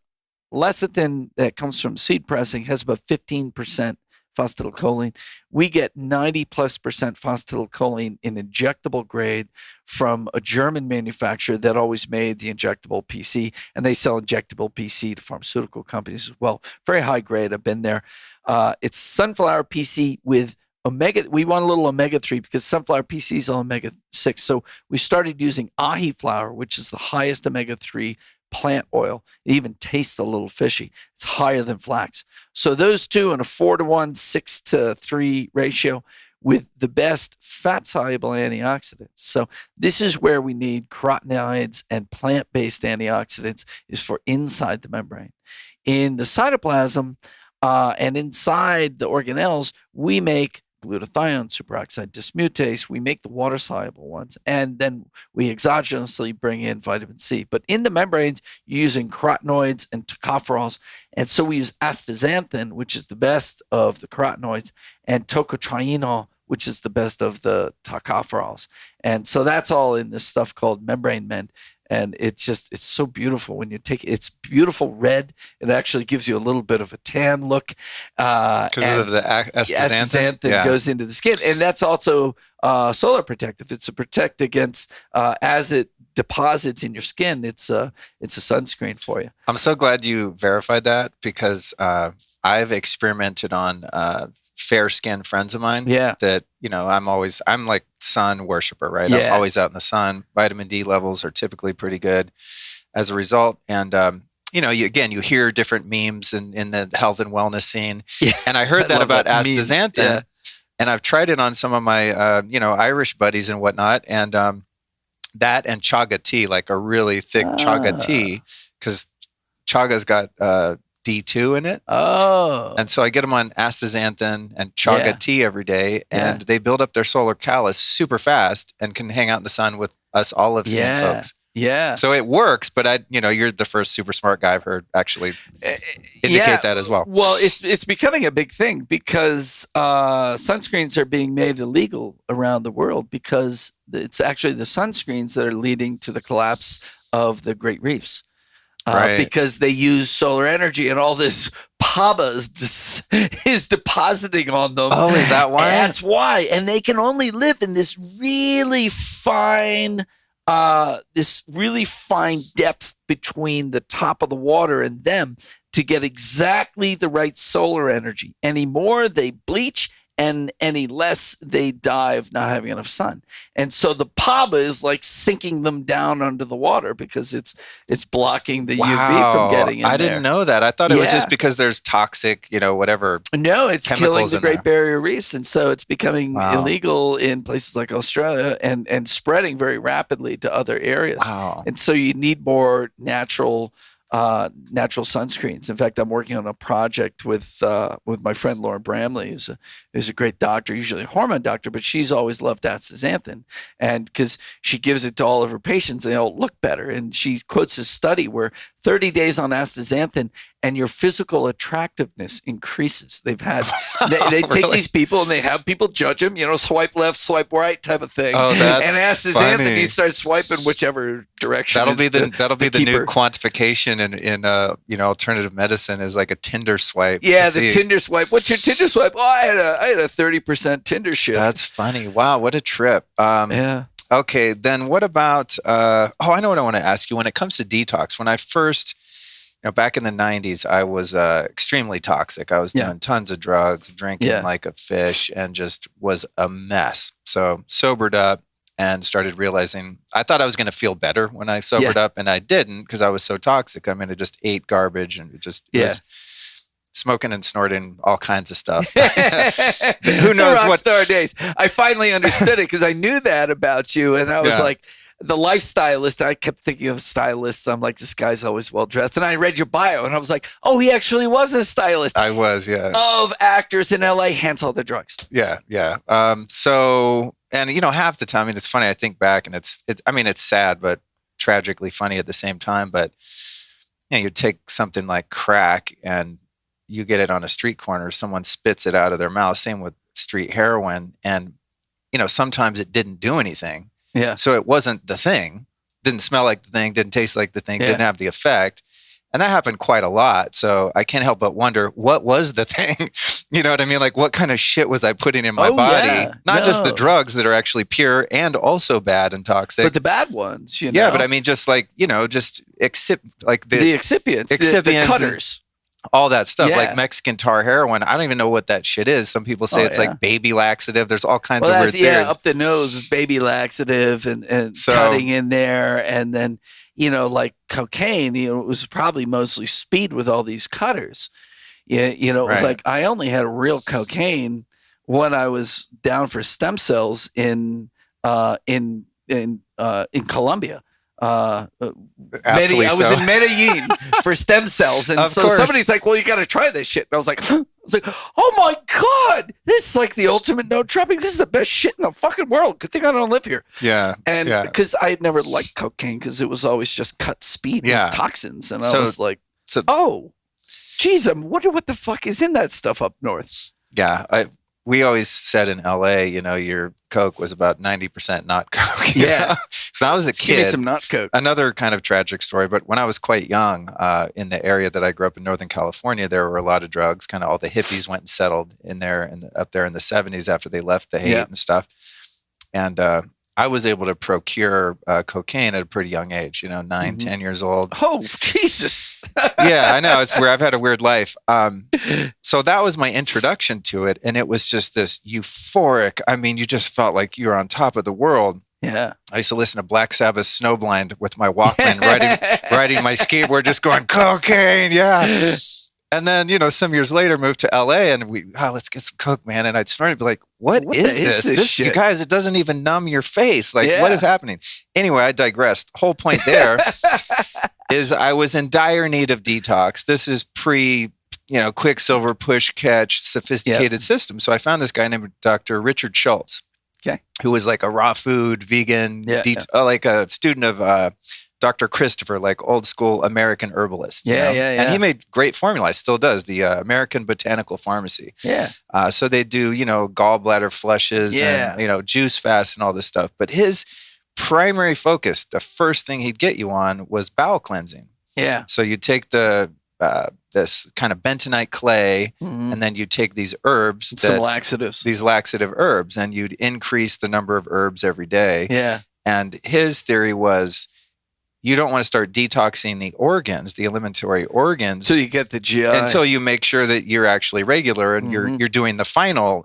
lecithin that comes from seed pressing has about 15% phosphatidylcholine. We get 90+% phosphatidylcholine in injectable grade from a German manufacturer that always made the injectable PC, and they sell injectable PC to pharmaceutical companies as well. Very high grade. I've been there. It's sunflower PC with omega. We want a little omega-3 because sunflower PC is all omega-6. So we started using ahi flour, which is the highest omega-3 plant oil. It even tastes a little fishy. It's higher than flax. So those two in a 4-to-1, 6-to-3 ratio, with the best fat-soluble antioxidants. So this is where we need carotenoids and plant-based antioxidants, is for inside the membrane. In the cytoplasm and inside the organelles, we make glutathione superoxide dismutase. We make the water-soluble ones, and then we exogenously bring in vitamin C. But in the membranes, you're using carotenoids and tocopherols, and so we use astaxanthin, which is the best of the carotenoids, and tocotrienol, which is the best of the tocopherols. And so that's all in this stuff called Membrane Mend. And it's so beautiful when you take it. It's beautiful red. It actually gives you a little bit of a tan look. Because of the astaxanthin goes into the skin. And that's also solar protective. It's a protect against, as it deposits in your skin, it's a sunscreen for you. I'm so glad you verified that, because I've experimented on fair skinned friends of mine that, I'm like sun worshiper, right? Yeah. I'm always out in the sun. Vitamin D levels are typically pretty good as a result. And, you hear different memes in the health and wellness scene. Yeah. And I heard that about astaxanthin, and I've tried it on some of my, Irish buddies and whatnot. And that and chaga tea, like a really thick chaga tea, because chaga's got D2 in it. Oh. And so I get them on astaxanthin and chaga tea every day, and they build up their solar callus super fast and can hang out in the sun with us olive skin folks. Yeah. So it works, but you're the first super smart guy I've heard actually indicate that as well. Well, it's becoming a big thing, because sunscreens are being made illegal around the world, because it's actually the sunscreens that are leading to the collapse of the Great Reefs. Right. Because they use solar energy, and all this PABA is depositing on them. Oh, is that why? And that's why. And they can only live in this really fine depth between the top of the water and them to get exactly the right solar energy. Any more, they bleach, and any less, they die of not having enough sun. And so the PABA is like sinking them down under the water, because it's blocking the UV from getting in there. I didn't know that. I thought it was just because there's toxic, whatever. No, it's killing the Great there. Barrier Reefs. And so it's becoming illegal in places like Australia, and spreading very rapidly to other areas. Wow. And so you need more natural sunscreens. In fact, I'm working on a project with my friend Lauren Bramley, who's a great doctor, usually a hormone doctor, but she's always loved astaxanthin, and because she gives it to all of her patients, they all look better. And she quotes a study where 30 days on astaxanthin and your physical attractiveness increases. They've had they take these people and they have people judge them, swipe left, swipe right type of thing. Oh, that's and astaxanthin, funny. you start swiping whichever direction. That'll be the new quantification in alternative medicine, is like a Tinder swipe. Yeah, the Tinder swipe. What's your Tinder swipe? Oh, I had a 30% Tinder shift. That's funny. Wow, what a trip. Yeah. Okay, then what about? I know what I want to ask you. When it comes to detox, when I first, back in the 90s, I was extremely toxic. I was doing tons of drugs, drinking like a fish, and just was a mess. So sobered up and started realizing I thought I was going to feel better when I sobered up, and I didn't, because I was so toxic. I just ate garbage, and it was smoking and snorting all kinds of stuff. Who knows the what star days. I finally understood it, because I knew that about you, and I was like, the lifestylist. I kept thinking of stylists. I'm like, this guy's always well dressed. And I read your bio, and I was like, oh, he actually was a stylist. I was, of actors in LA, hence all the drugs. Yeah. So, and half the time, it's funny. I think back, and it's sad, but tragically funny at the same time. But you take something like crack, and you get it on a street corner, someone spits it out of their mouth. Same with street heroin. And, sometimes it didn't do anything. Yeah. So it wasn't the thing, didn't smell like the thing, didn't taste like the thing, didn't have the effect. And that happened quite a lot. So I can't help but wonder, what was the thing? You know what I mean? Like, what kind of shit was I putting in my body? Yeah. Not just the drugs that are actually pure and also bad and toxic. But the bad ones, Yeah, but just like, just the excipients, the cutters. All that stuff, like Mexican tar heroin. I don't even know what that shit is. Some people say it's like baby laxative. There's all kinds of weird theories. Yeah, up the nose is baby laxative, and so, cutting in there. And then, like cocaine, it was probably mostly speed with all these cutters. It was like, I only had real cocaine when I was down for stem cells in Colombia. I was in Medellin for stem cells, and so somebody's like, "Well, you got to try this shit." And I was like, "Oh my god, this is like the ultimate nootropic. This is the best shit in the fucking world. Good thing I don't live here." Yeah, and because I had never liked cocaine because it was always just cut speed with toxins, and I was like, "Oh, geez, I wonder what the fuck is in that stuff up north." Yeah, we always said in LA, your Coke was about 90% not Coke. Yeah. So I was a kid. Give me some not Coke. Another kind of tragic story, but when I was quite young, in the area that I grew up in Northern California, there were a lot of drugs. Kind of all the hippies went and settled in there and up there in the 70s after they left the hate and stuff. And I was able to procure cocaine at a pretty young age, 9, 10 years old. Oh, Jesus. Yeah, I know. It's where I've had a weird life. So that was my introduction to it. And it was just this euphoric. I mean, you just felt like you were on top of the world. Yeah. I used to listen to Black Sabbath Snowblind with my Walkman, riding my skateboard, just going, cocaine, yeah. And then, some years later, moved to LA and let's get some Coke, man. And I started to be like, what is this shit? You guys, it doesn't even numb your face. Like, what is happening? Anyway, I digressed. The whole point there is I was in dire need of detox. This is Quicksilver, push, catch, sophisticated system. So I found this guy named Dr. Richard Schultz, who was like a raw food, vegan, like a student of Dr. Christopher, like old school American herbalist. And he made great formula, still does, the American Botanical Pharmacy. Yeah. So they do, gallbladder flushes and, juice fasts and all this stuff. But his primary focus, the first thing he'd get you on was bowel cleansing. Yeah. So you take this kind of bentonite clay, and then you take these herbs, some laxatives, these laxative herbs, and you'd increase the number of herbs every day. Yeah. And his theory was, you don't want to start detoxing the organs, the eliminatory organs, so you get the GI, until you make sure that you're actually regular and you're doing the final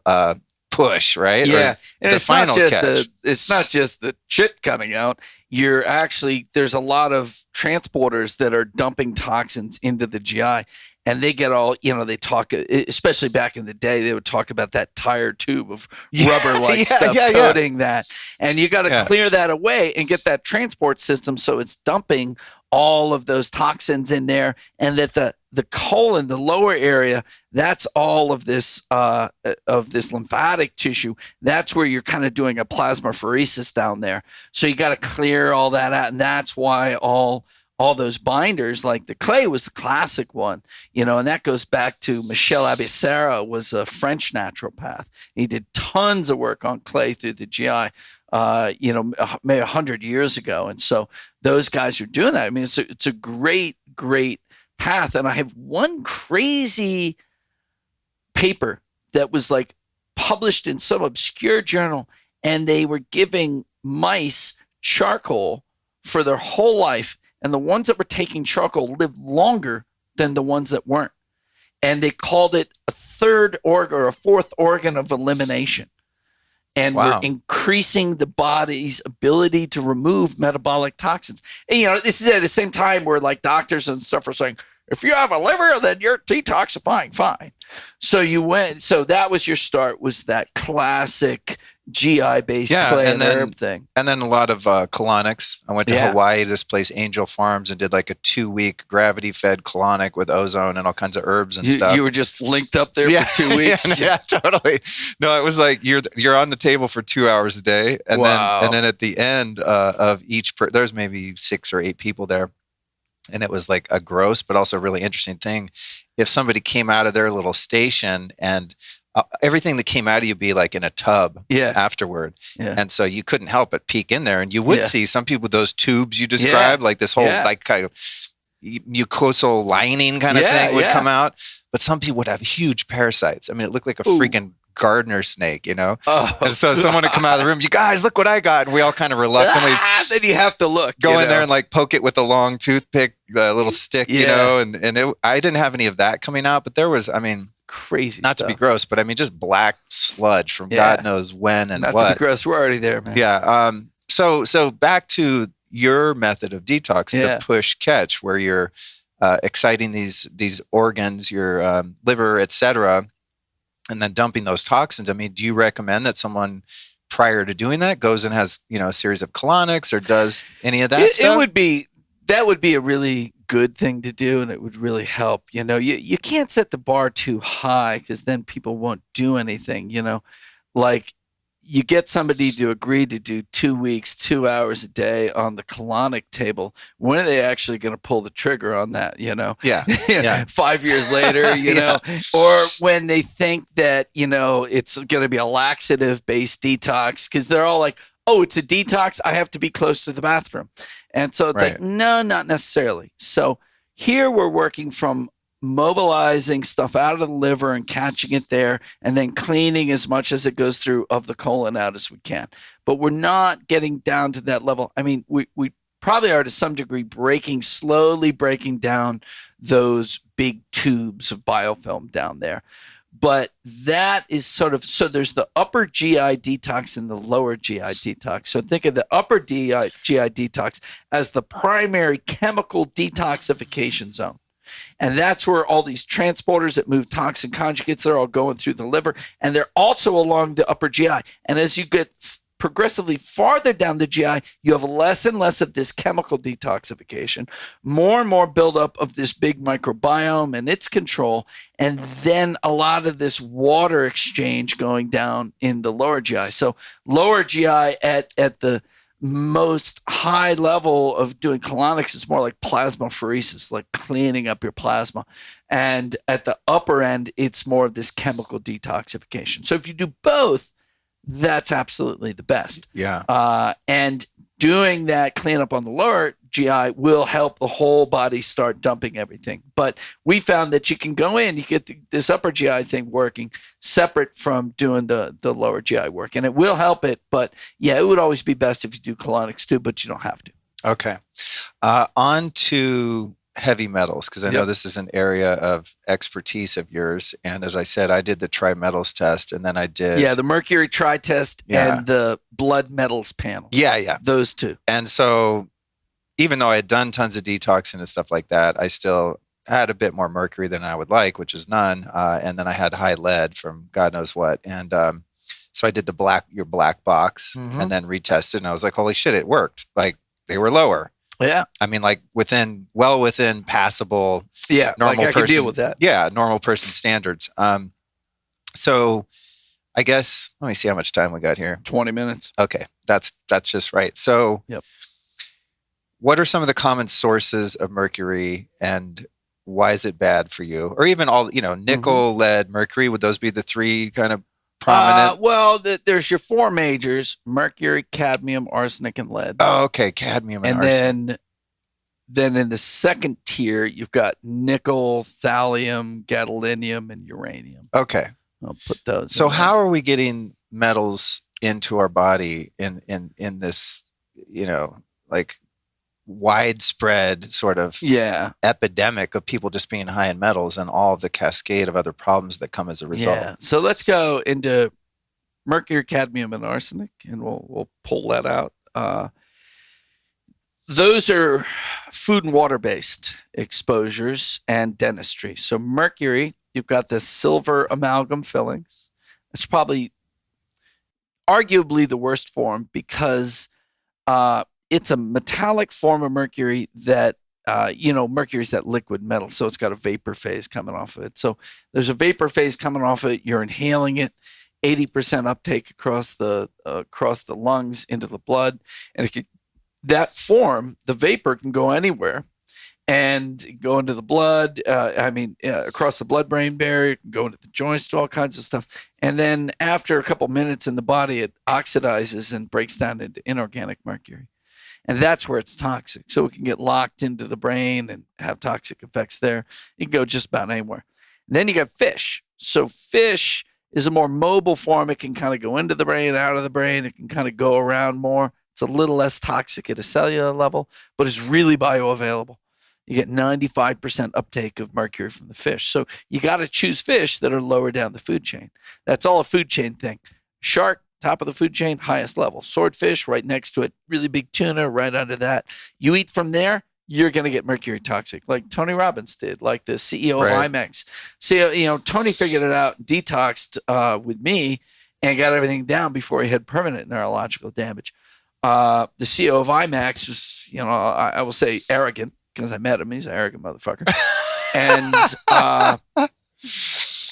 push, right? Yeah, and it's not just the shit coming out. There's a lot of transporters that are dumping toxins into the GI, and they get all, they talk, especially back in the day, they would talk about that tire tube of rubber-like stuff coating that. And you got to clear that away and get that transport system so it's dumping all of those toxins in there, and that the colon, the lower area, that's all of this lymphatic tissue. That's where you're kind of doing a plasmapheresis down there. So you got to clear all that out, and that's why all those binders, like the clay was the classic one, and that goes back to Michel Abissera, was a French naturopath. He did tons of work on clay through the GI, maybe 100 years ago. And so those guys are doing that. I mean, it's a great, great path. And I have one crazy paper that was like published in some obscure journal, and they were giving mice charcoal for their whole life. And the ones that were taking charcoal lived longer than the ones that weren't. And they called it a third organ or a fourth organ of elimination. And we're increasing the body's ability to remove metabolic toxins. And, this is at the same time where like doctors and stuff are saying, if you have a liver, then you're detoxifying fine. So that was your start, was that classic GI-based clay and herb thing. And then a lot of colonics. I went to Hawaii, this place, Angel Farms, and did like a 2-week gravity-fed colonic with ozone and all kinds of herbs and stuff. You were just linked up there for 2 weeks? Yeah, totally. No, it was like you're on the table for 2 hours a day. And then at the end of each, there's maybe 6 or 8 people there. And it was like a gross, but also really interesting thing. If somebody came out of their little station and everything that came out of you be like in a tub afterward. Yeah. And so you couldn't help but peek in there. And you would see some people with those tubes you described, like this whole like kind of mucosal lining kind of thing would come out. But some people would have huge parasites. I mean, it looked like a freaking gardener snake, Oh, and so someone would come out of the room, you guys, look what I got. And we all kind of reluctantly then you have to look. Go in there and like poke it with a long toothpick, the little stick, and I didn't have any of that coming out, but there was, crazy not stuff. To be gross, but just black sludge from God knows when and not what. To be gross, we're already there, man. Yeah. So back to your method of detox, the push catch, where you're exciting these organs, your liver, etc. and then dumping those toxins. I mean, do you recommend that someone prior to doing that goes and has, a series of colonics or does any of that stuff? That would be a really good thing to do, and it would really help. You can't set the bar too high because then people won't do anything. Like you get somebody to agree to do 2 weeks, 2 hours a day on the colonic table. When are they actually going to pull the trigger on that? Yeah. 5 years later, or when they think that, it's going to be a laxative based detox because they're all like, oh, it's a detox. I have to be close to the bathroom. And so it's like, no, not necessarily. So here we're working from mobilizing stuff out of the liver and catching it there and then cleaning as much as it goes through of the colon out as we can. But we're not getting down to that level. I mean, we probably are to some degree slowly breaking down those big tubes of biofilm down there. But that is so there's the upper GI detox and the lower GI detox. So think of the upper GI detox as the primary chemical detoxification zone. And that's where all these transporters that move toxin conjugates, they're all going through the liver, and they're also along the upper GI. And as you get progressively farther down the GI, you have less and less of this chemical detoxification, more and more buildup of this big microbiome and its control, and then a lot of this water exchange going down in the lower GI. So lower GI at the most high level of doing colonics is more like plasmapheresis, like cleaning up your plasma. And at the upper end, it's more of this chemical detoxification. So if you do both, that's absolutely the best. Yeah. And doing that cleanup on the lower GI will help the whole body start dumping everything. But we found that you can go in, you get this upper GI thing working separate from doing the lower GI work. And it will help it. But yeah, it would always be best if you do colonics too, but you don't have to. Okay. On to heavy metals, because I know this is an area of expertise of yours. And as I said, I did the tri-metals test, and then I did... Yeah, the mercury tri-test and the blood metals panel. Yeah. Those two. And so even though I had done tons of detoxing and stuff like that, I still had a bit more mercury than I would like, which is none. And then I had high lead from God knows what. And so I did your black box and then retested, and I was like, holy shit, it worked. Like they were lower. Yeah. I mean, like within passable normal like I person. can deal with that. Yeah, normal person standards. So I guess, let me see how much time we got here. 20 minutes. Okay, that's just right. So what are some of the common sources of mercury, and why is it bad for you? Or even all, nickel, lead, mercury, would those be the three kind of prominent? Well, there's your four majors: mercury, cadmium, arsenic, and lead. Oh, okay, cadmium and arsenic. Then in the second tier, you've got nickel, thallium, gadolinium, and uranium. Okay. I'll put those. So how are we getting metals into our body in this, like widespread sort of epidemic of people just being high in metals and all of the cascade of other problems that come as a result? Yeah. So let's go into mercury, cadmium, and arsenic, and we'll pull that out. Those are food and water-based exposures and dentistry. So mercury, you've got the silver amalgam fillings. It's probably arguably the worst form because it's a metallic form of mercury that, mercury is that liquid metal. So it's got a vapor phase coming off of it. So there's a vapor phase coming off of it. You're inhaling it, 80% uptake across the lungs into the blood. And that form, the vapor can go anywhere and go into the blood. Across the blood-brain barrier, it can go into the joints, to all kinds of stuff. And then after a couple minutes in the body, it oxidizes and breaks down into inorganic mercury. And that's where it's toxic. So it can get locked into the brain and have toxic effects there. It can go just about anywhere. And then you got fish. So fish is a more mobile form. It can kind of go into the brain, out of the brain. It can kind of go around more. It's a little less toxic at a cellular level, but it's really bioavailable. You get 95% uptake of mercury from the fish. So you got to choose fish that are lower down the food chain. That's all a food chain thing. Shark, top of the food chain, highest level. Swordfish, right next to it. Really big tuna, right under that. You eat from there, you're going to get mercury toxic, like Tony Robbins did, like the CEO Right. of IMAX. So, Tony figured it out, detoxed with me, and got everything down before he had permanent neurological damage. The CEO of IMAX was, I will say arrogant, because I met him. He's an arrogant motherfucker.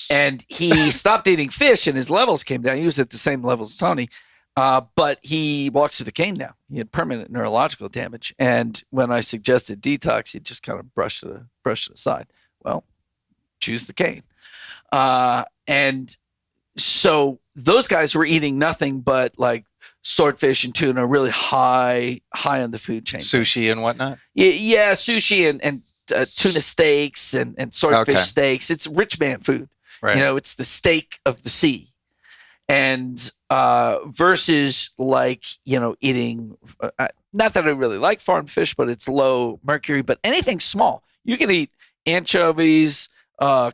And he stopped eating fish and his levels came down. He was at the same level as Tony. But he walks with a cane now. He had permanent neurological damage. And when I suggested detox, he just kind of brushed it aside. Well, choose the cane. And so those guys were eating nothing but like swordfish and tuna, really high on the food chain. Sushi and whatnot? Yeah, sushi and tuna steaks and swordfish steaks. It's rich man food. Right. It's the steak of the sea. And versus like, eating, not that I really like farmed fish, but it's low mercury, but anything small. You can eat anchovies,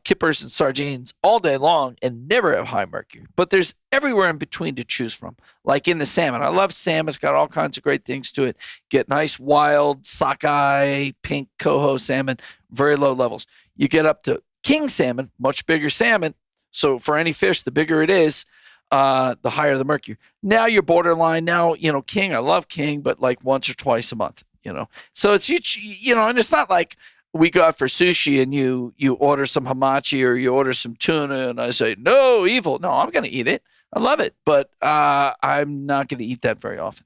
kippers and sardines all day long and never have high mercury. But there's everywhere in between to choose from. Like in the salmon. I love salmon. It's got all kinds of great things to it. Get nice wild sockeye, pink coho salmon, very low levels. You get up to king salmon, much bigger salmon. So for any fish, the bigger it is, the higher the mercury. Now you're borderline. Now, king, I love king, but like once or twice a month, So it's, and it's not like we go out for sushi and you order some hamachi or you order some tuna and I say, no, evil. No, I'm going to eat it. I love it, but I'm not going to eat that very often.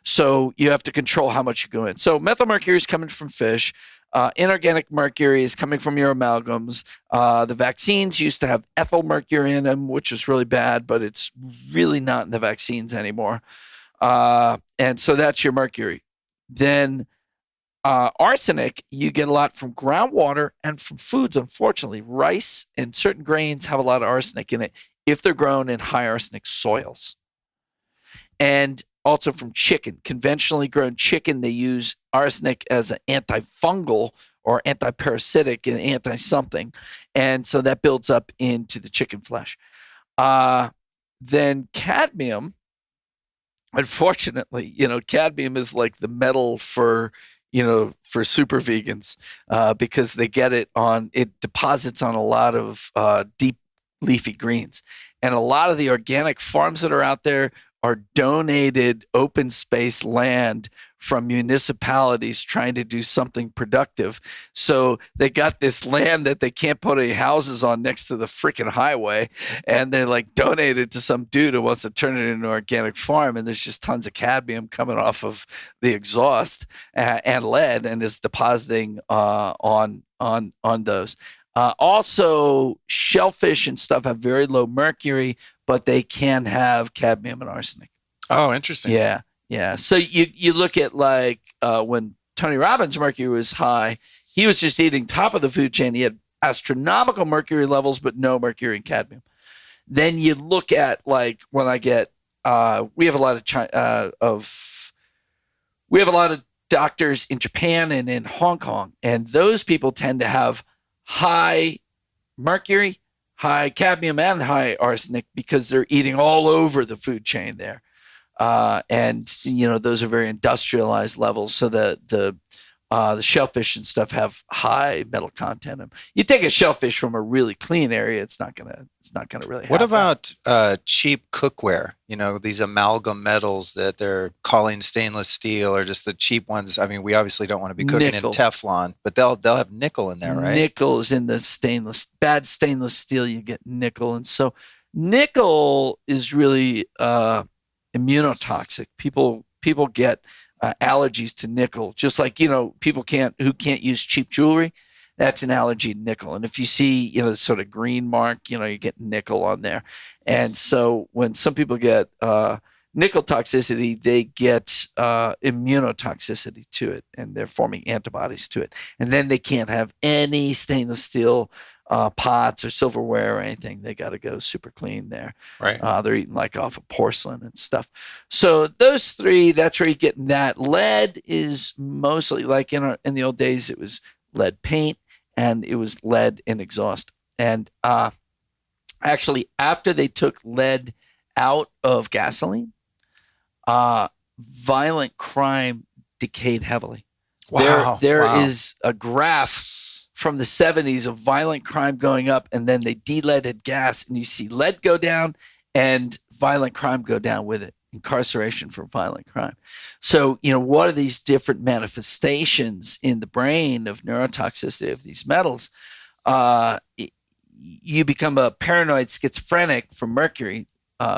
So you have to control how much you go in. So methylmercury is coming from fish. Inorganic mercury is coming from your amalgams. The vaccines used to have ethyl mercury in them, which is really bad, but it's really not in the vaccines anymore. And so that's your mercury. Then arsenic, you get a lot from groundwater and from foods. Unfortunately, rice and certain grains have a lot of arsenic in it if they're grown in high arsenic soils. And also from chicken. Conventionally grown chicken, they use arsenic as an antifungal or antiparasitic and anti-something. And so that builds up into the chicken flesh. Then cadmium, unfortunately, cadmium is like the metal for super vegans because they get it deposits on a lot of deep leafy greens. And a lot of the organic farms that are out there are donated open space land from municipalities trying to do something productive. So they got this land that they can't put any houses on next to the freaking highway. And they like donate it to some dude who wants to turn it into an organic farm. And there's just tons of cadmium coming off of the exhaust and lead and is depositing on those. Also, shellfish and stuff have very low mercury, but they can have cadmium and arsenic. Oh, interesting. Yeah. So you look at like when Tony Robbins' mercury was high, he was just eating top of the food chain. He had astronomical mercury levels, but no mercury and cadmium. Then you look at like when I get we have a lot of doctors in Japan and in Hong Kong, and those people tend to have high mercury, high cadmium, and high arsenic because they're eating all over the food chain there. And those are very industrialized levels. So the shellfish and stuff have high metal content in them. You take a shellfish from a really clean area, it's not gonna really happen. What about cheap cookware? These amalgam metals that they're calling stainless steel, or just the cheap ones. I mean, we obviously don't want to be cooking in Teflon, but they'll have nickel in there, right? Nickel is in the bad stainless steel. You get nickel, and so nickel is really immunotoxic. People get allergies to nickel, just like people who can't use cheap jewelry. That's an allergy to nickel. And if you see the sort of green mark, you get nickel on there. And so when some people get nickel toxicity, they get immunotoxicity to it, and they're forming antibodies to it. And then they can't have any stainless steel pots or silverware or anything. They got to go super clean there. Right. They're eating like off of porcelain and stuff. So those three, that's where you're getting that. Lead is mostly like in the old days, it was lead paint and it was lead in exhaust. And actually, after they took lead out of gasoline, violent crime decayed heavily. Wow. There is a graph from the 70s of violent crime going up, and then they de-leaded gas, and you see lead go down and violent crime go down with it. Incarceration for violent crime. So, what are these different manifestations in the brain of neurotoxicity of these metals? You become a paranoid schizophrenic from mercury,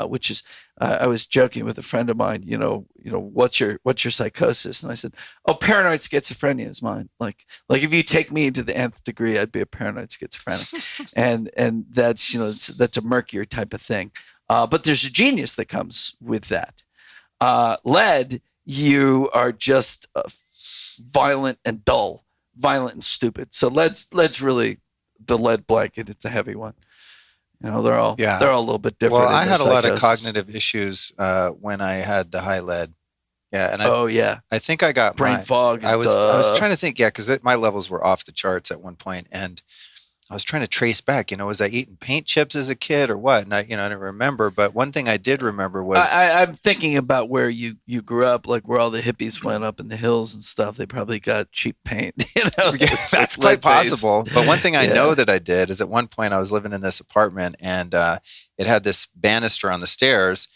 which is, I was joking with a friend of mine, what's your psychosis? And I said, oh, paranoid schizophrenia is mine. Like if you take me to the nth degree, I'd be a paranoid schizophrenic. and that's, that's a mercury type of thing. But there's a genius that comes with that. Lead, you are just violent and dull, violent and stupid. So lead's really the lead blanket. It's a heavy one. They're all a little bit different. Well, I had a lot of cognitive issues when I had the high lead. Yeah, and I think I got brain fog. I was trying to think, because my levels were off the charts at one point, and I was trying to trace back, was I eating paint chips as a kid or what? And I didn't remember. But one thing I did remember was I'm thinking about where you grew up, like where all the hippies went up in the hills and stuff. They probably got cheap paint. Yeah, that's quite possible. But one thing I know that I did is at one point I was living in this apartment, and it had this banister on the stairs.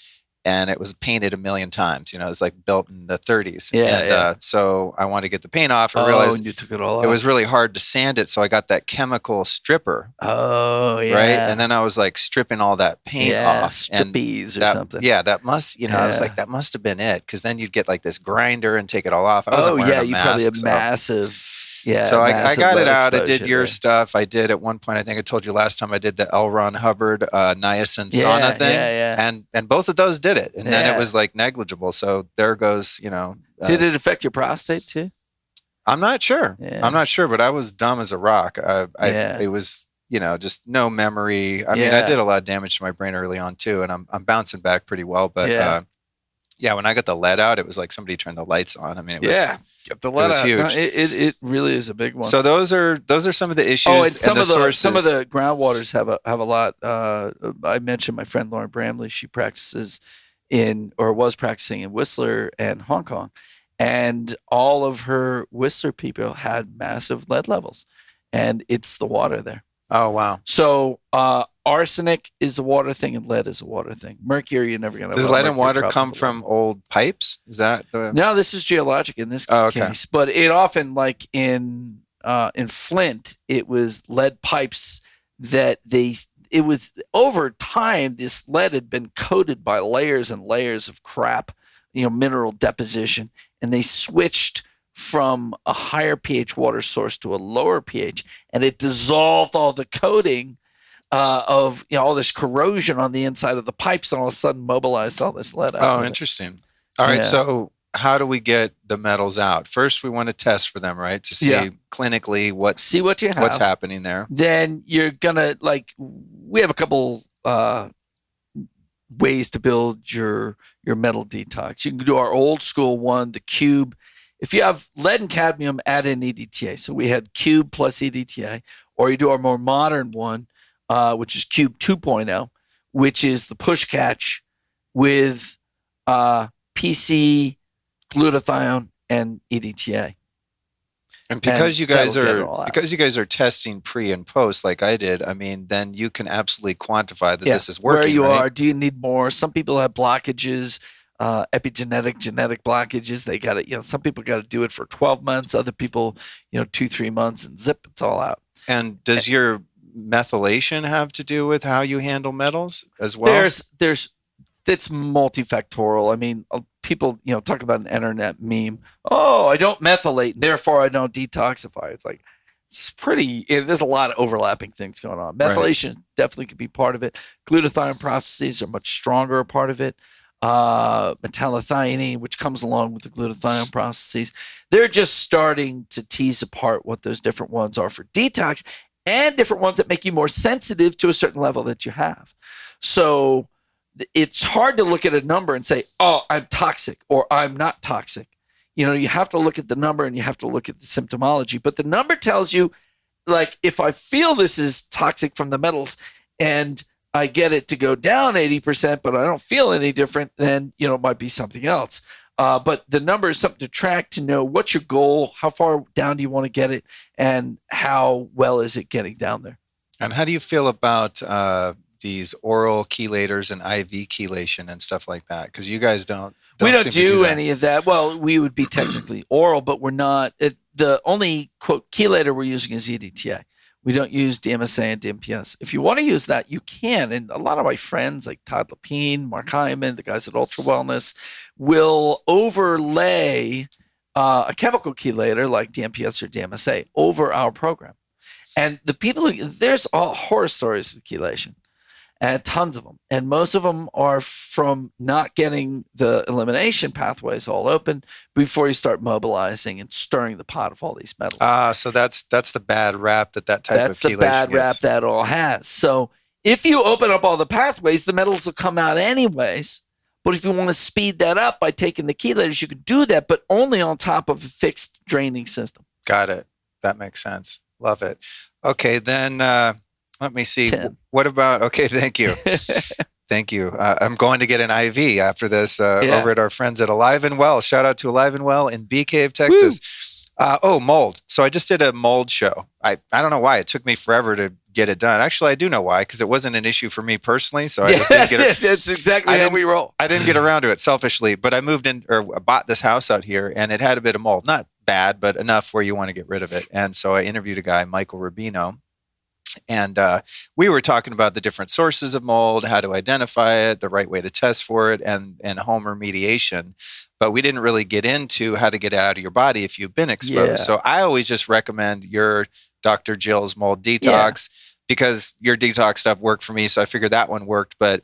And it was painted 1 million times. It was like built in the 30s. So I wanted to get the paint off. I realized and you took it all off. It was really hard to sand it. So I got that chemical stripper. Oh, yeah. Right. And then I was like stripping all that paint off. Strippies or something. Yeah. That must, I was like, that must have been it. Because then you'd get like this grinder and take it all off. I wasn't wearing a mask. You probably have massive. Yeah, so I got it out. I did your stuff. I did at one point, I think I told you last time, I did the L. Ron Hubbard niacin sauna thing. And both of those did it. And then it was like negligible. So there goes, did it affect your prostate too? I'm not sure. I'm not sure, but I was dumb as a rock. It was, just no memory. I mean, I did a lot of damage to my brain early on too. And I'm bouncing back pretty well. But when I got the lead out, it was like somebody turned the lights on. I mean, it was get the lead out. Huge. No, it really is a big one. So those are some of the issues. Oh, and some of the groundwaters have a lot. I mentioned my friend Lauren Bramley. She practices was practicing in Whistler and Hong Kong, and all of her Whistler people had massive lead levels, and it's the water there. Oh wow! So arsenic is a water thing, and lead is a water thing. Mercury, you're never going to. Does lead and water come from old pipes? Is that the? No, this is geologic in this case, but it often, like in Flint, it was lead pipes that it was over time. This lead had been coated by layers and layers of crap, mineral deposition, and they switched from a higher pH water source to a lower pH, and it dissolved all the coating of all this corrosion on the inside of the pipes, and all of a sudden mobilized all this lead out. Oh, interesting. All right, so how do we get the metals out? First, we want to test for them, right? To see clinically what's happening there. Then you're gonna we have a couple ways to build your metal detox. You can do our old school one, the cube. If you have lead and cadmium, add in EDTA. So we had cube plus EDTA, or you do our more modern one, which is cube 2.0, which is the push catch with PC, glutathione, and EDTA. And because you guys are testing pre and post like I did, I mean, then you can absolutely quantify that this is working. Where you are, do you need more? Some people have blockages. Genetic blockages. They got it. Some people got to do it for 12 months. Other people, 2-3 months, and zip, it's all out. And does your methylation have to do with how you handle metals as well? It's multifactorial. I mean, people, talk about an internet meme. Oh, I don't methylate, therefore I don't detoxify. It's like, there's a lot of overlapping things going on. Methylation definitely could be part of it. Glutathione processes are much stronger a part of it. Metallothionein, which comes along with the glutathione processes. They're just starting to tease apart what those different ones are for detox and different ones that make you more sensitive to a certain level that you have. So it's hard to look at a number and say, oh, I'm toxic or I'm not toxic. You have to look at the number and you have to look at the symptomology. But the number tells you, like, if I feel this is toxic from the metals and I get it to go down 80%, but I don't feel any different, then, it might be something else. But the number is something to track to know what's your goal, how far down do you want to get it, and how well is it getting down there. And how do you feel about these oral chelators and IV chelation and stuff like that? Because you guys don't we don't seem to do that. any of that. Well, we would be technically oral, but we're not. The only, quote, chelator we're using is EDTA. We don't use DMSA and DMPS. If you want to use that, you can. And a lot of my friends like Todd Lepine, Mark Hyman, the guys at Ultra Wellness, will overlay a chemical chelator like DMPS or DMSA over our program. And the people, there's all horror stories with chelation, and tons of them. And most of them are from not getting the elimination pathways all open before you start mobilizing and stirring the pot of all these metals. So that's the bad rap that type of chelation That's the bad rap that all has. So if you open up all the pathways, the metals will come out anyways. But if you want to speed that up by taking the chelators, you can do that, but only on top of a fixed draining system. Got it. That makes sense. Love it. Okay, then let me see. 10. What about, okay, thank you. Thank you. I'm going to get an IV after this over at our friends at Alive and Well. Shout out to Alive and Well in Bee Cave, Texas. Mold. So I just did a mold show. I don't know why. It took me forever to get it done. Actually, I do know why, because it wasn't an issue for me personally. So I just didn't get it. That's exactly how we roll. I didn't get around to it selfishly, but I moved in or bought this house out here and it had a bit of mold. Not bad, but enough where you want to get rid of it. And so I interviewed a guy, Michael Rubino, and we were talking about the different sources of mold, how to identify it, the right way to test for it, and home remediation. But we didn't really get into how to get it out of your body if you've been exposed. Yeah. So I always just recommend your Dr. Jill's mold detox because your detox stuff worked for me. So I figured that one worked. But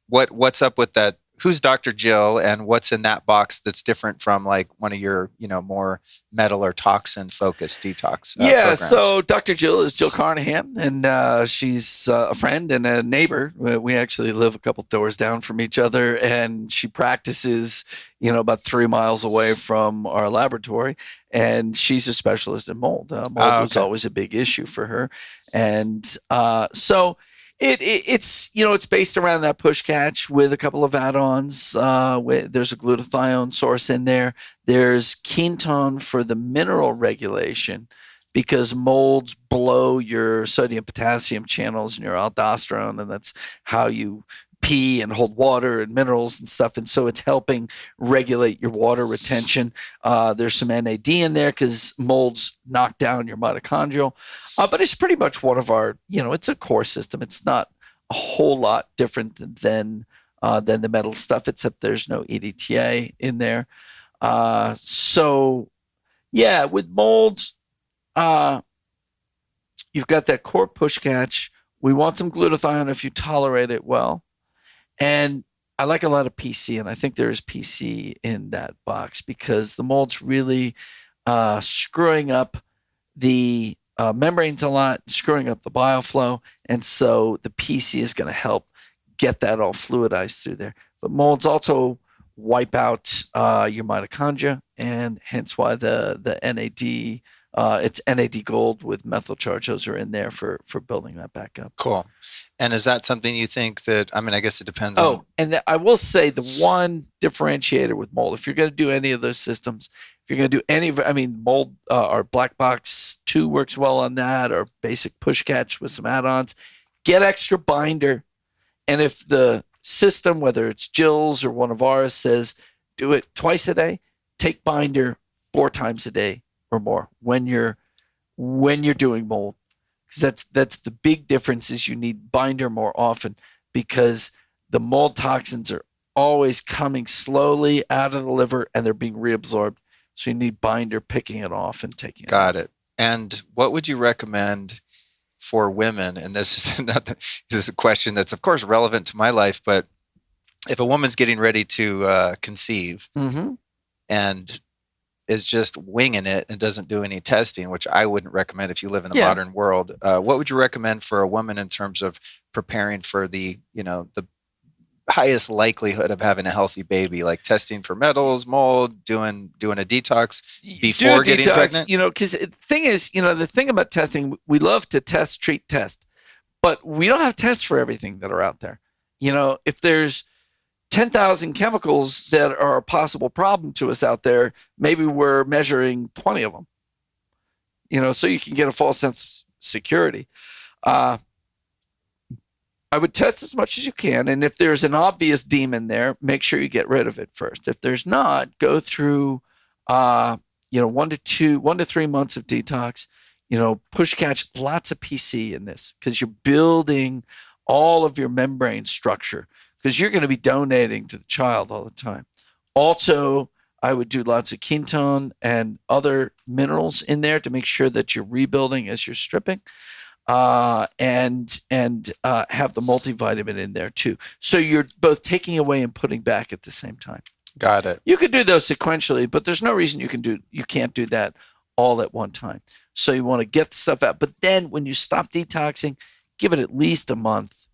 what's up with that? Who's Dr. Jill and what's in that box that's different from like one of your, more metal or toxin focused detox programs? So Dr. Jill is Jill Carnahan, and she's a friend and a neighbor. We actually live a couple doors down from each other, and she practices, about 3 miles away from our laboratory, and she's a specialist in mold. Mold was always a big issue for her. And so it's based around that push catch with a couple of add-ons. There's a glutathione source in there. There's ketone for the mineral regulation because molds blow your sodium potassium channels and your aldosterone, and that's how you pee and hold water and minerals and stuff. And so it's helping regulate your water retention. There's some NAD in there because molds knock down your mitochondria. But it's pretty much one of our, it's a core system. It's not a whole lot different than the metal stuff, except there's no EDTA in there. With molds, you've got that core push catch. We want some glutathione if you tolerate it well. And I like a lot of PC, and I think there is PC in that box because the mold's really screwing up the membranes a lot, screwing up the bile flow. And so the PC is going to help get that all fluidized through there. But molds also wipe out your mitochondria, and hence why the NAD, it's NAD gold with methyl charge. Those are in there for building that back up. Cool. And is that something you think that, I guess it depends on... I will say the one differentiator with mold, if you're going to do any of those systems, if you're going to do any of, mold, our Black Box 2 works well on that, or basic push catch with some add-ons, get extra binder. And if the system, whether it's Jill's or one of ours, says do it twice a day, take binder 4 times a day or more when you're doing mold. Because that's the big difference is you need binder more often because the mold toxins are always coming slowly out of the liver and they're being reabsorbed. So you need binder picking it off and taking it. Got it. And what would you recommend for women? And this is a question that's of course relevant to my life, but if a woman's getting ready to conceive and is just winging it and doesn't do any testing, which I wouldn't recommend if you live in the modern world. What would you recommend for a woman in terms of preparing for the highest likelihood of having a healthy baby, like testing for metals, mold, doing a detox before getting pregnant? Because the thing is, the thing about testing, we love to test, treat, test, but we don't have tests for everything that are out there. If there's 10,000 chemicals that are a possible problem to us out there, maybe we're measuring 20 of them, so you can get a false sense of security. I would test as much as you can. And if there's an obvious demon there, make sure you get rid of it first. If there's not, go through, 1 to 3 months of detox, push catch lots of PC in this because you're building all of your membrane structure because you're going to be donating to the child all the time. Also, I would do lots of ketone and other minerals in there to make sure that you're rebuilding as you're stripping. And have the multivitamin in there too. So you're both taking away and putting back at the same time. Got it. You could do those sequentially, but there's no reason you can't do that all at one time. So you want to get the stuff out. But then when you stop detoxing, give it at least a month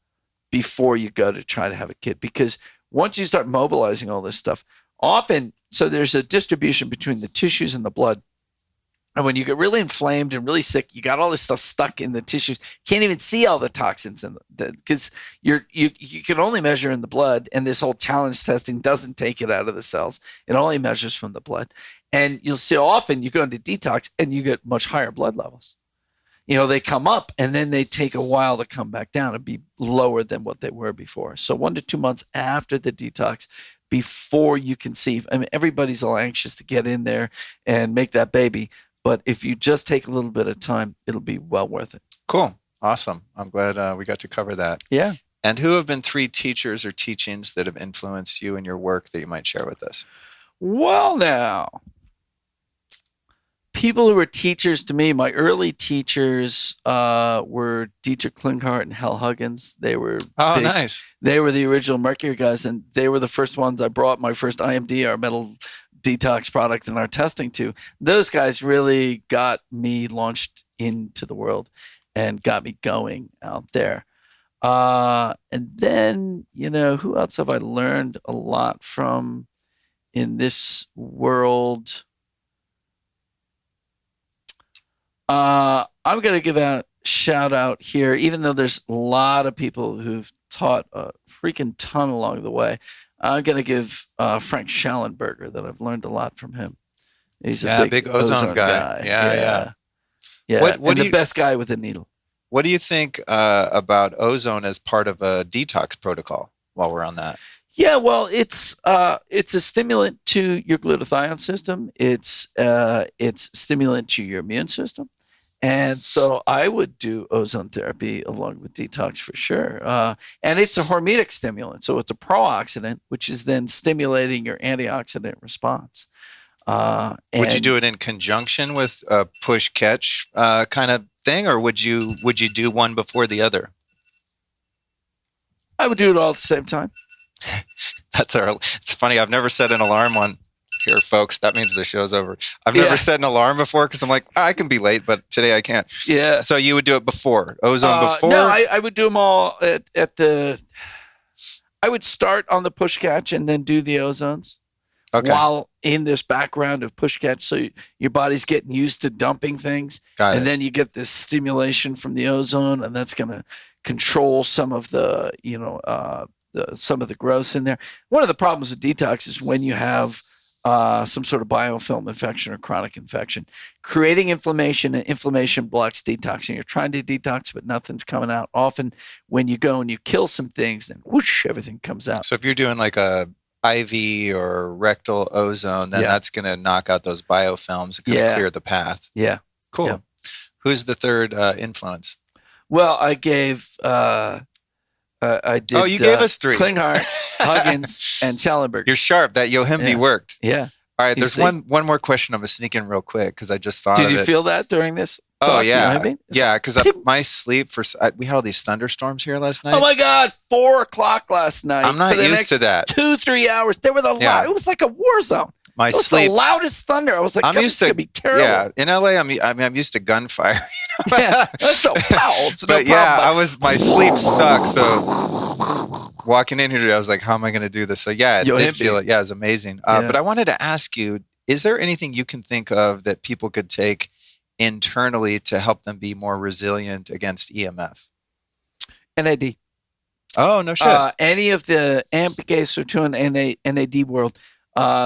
before you go to try to have a kid. Because once you start mobilizing all this stuff, so there's a distribution between the tissues and the blood. And when you get really inflamed and really sick, you got all this stuff stuck in the tissues. Can't even see all the toxins in because you can only measure in the blood, and this whole challenge testing doesn't take it out of the cells. It only measures from the blood. And you'll see often you go into detox and you get much higher blood levels. They come up and then they take a while to come back down and be lower than what they were before. So 1 to 2 months after the detox, before you conceive. I mean, everybody's all anxious to get in there and make that baby. But if you just take a little bit of time, it'll be well worth it. Cool. Awesome. I'm glad we got to cover that. Yeah. And who have been 3 teachers or teachings that have influenced you in your work that you might share with us? Well, now, people who were teachers to me, my early teachers were Dietrich Klinghardt and Hal Huggins. They were big. Nice. They were the original mercury guys, and they were the first ones I brought my first IMD, our metal detox product, in our testing to. Those guys really got me launched into the world and got me going out there. And then, who else have I learned a lot from in this world? I'm going to give a shout out here, even though there's a lot of people who've taught a freaking ton along the way. I'm going to give Frank Schallenberger, that I've learned a lot from him. He's a big ozone guy. Yeah. What the best guy with a needle. What do you think about ozone as part of a detox protocol while we're on that? Yeah, well, it's a stimulant to your glutathione system. It's stimulant to your immune system. And so I would do ozone therapy along with detox for sure. And it's a hormetic stimulant. So it's a pro-oxidant, which is then stimulating your antioxidant response. Would you do it in conjunction with a push-catch kind of thing, or would you do one before the other? I would do it all at the same time. It's funny. I've never set an alarm on here, folks. That means the show's over. I've never set an alarm before because I'm like, I can be late, but today I can't. Yeah. So you would do it before ozone before? No, I would do them all at the. I would start on the push catch and then do the ozones. Okay. While in this background of push catch, so your body's getting used to dumping things, and then you get this stimulation from the ozone, and that's going to control some of the some of the growth in there. One of the problems with detox is when you have some sort of biofilm infection or chronic infection, creating inflammation, and inflammation blocks detoxing. You're trying to detox, but nothing's coming out. Often when you go and you kill some things, then whoosh, everything comes out. So if you're doing like a IV or rectal ozone, then that's going to knock out those biofilms and clear the path. Yeah. Cool. Yeah. Who's the third influence? Well, I gave... I did. Oh, you gave us 3. Klinghardt, Huggins, and Schallenberger. You're sharp. That Yohimbe worked. Yeah. All right. There's one more question I'm going to sneak in real quick because I just thought of it. Did you feel that during this? Oh, yeah. Yeah, because my sleep, we had all these thunderstorms here last night. Oh, my God. 4:00 last night. I'm not used to that. 2-3 hours. They were it was like a war zone. My it was sleep, the loudest thunder. I was like, this is going to be terrible. Yeah, in LA, I'm used to gunfire. Yeah, that's so powerful. But my sleep sucks. So walking in here today, I was like, how am I going to do this? So yeah, it did feel it. Yeah, it was amazing. But I wanted to ask you, is there anything you can think of that people could take internally to help them be more resilient against EMF? NAD. Oh, no shit. Any of the AMPK, sirtuin, NAD world.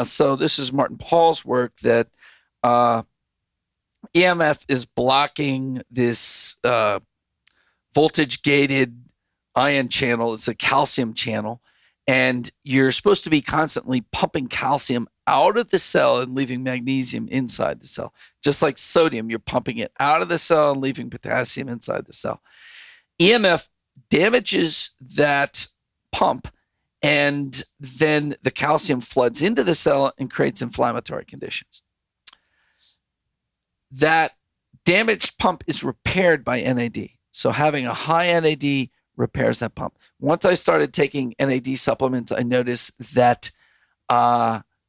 So this is Martin Paul's work that EMF is blocking this voltage-gated ion channel. It's a calcium channel. And you're supposed to be constantly pumping calcium out of the cell and leaving magnesium inside the cell. Just like sodium, you're pumping it out of the cell and leaving potassium inside the cell. EMF damages that pump, and then the calcium floods into the cell and creates inflammatory conditions. That damaged pump is repaired by NAD. So having a high NAD repairs that pump. Once I started taking NAD supplements, I noticed that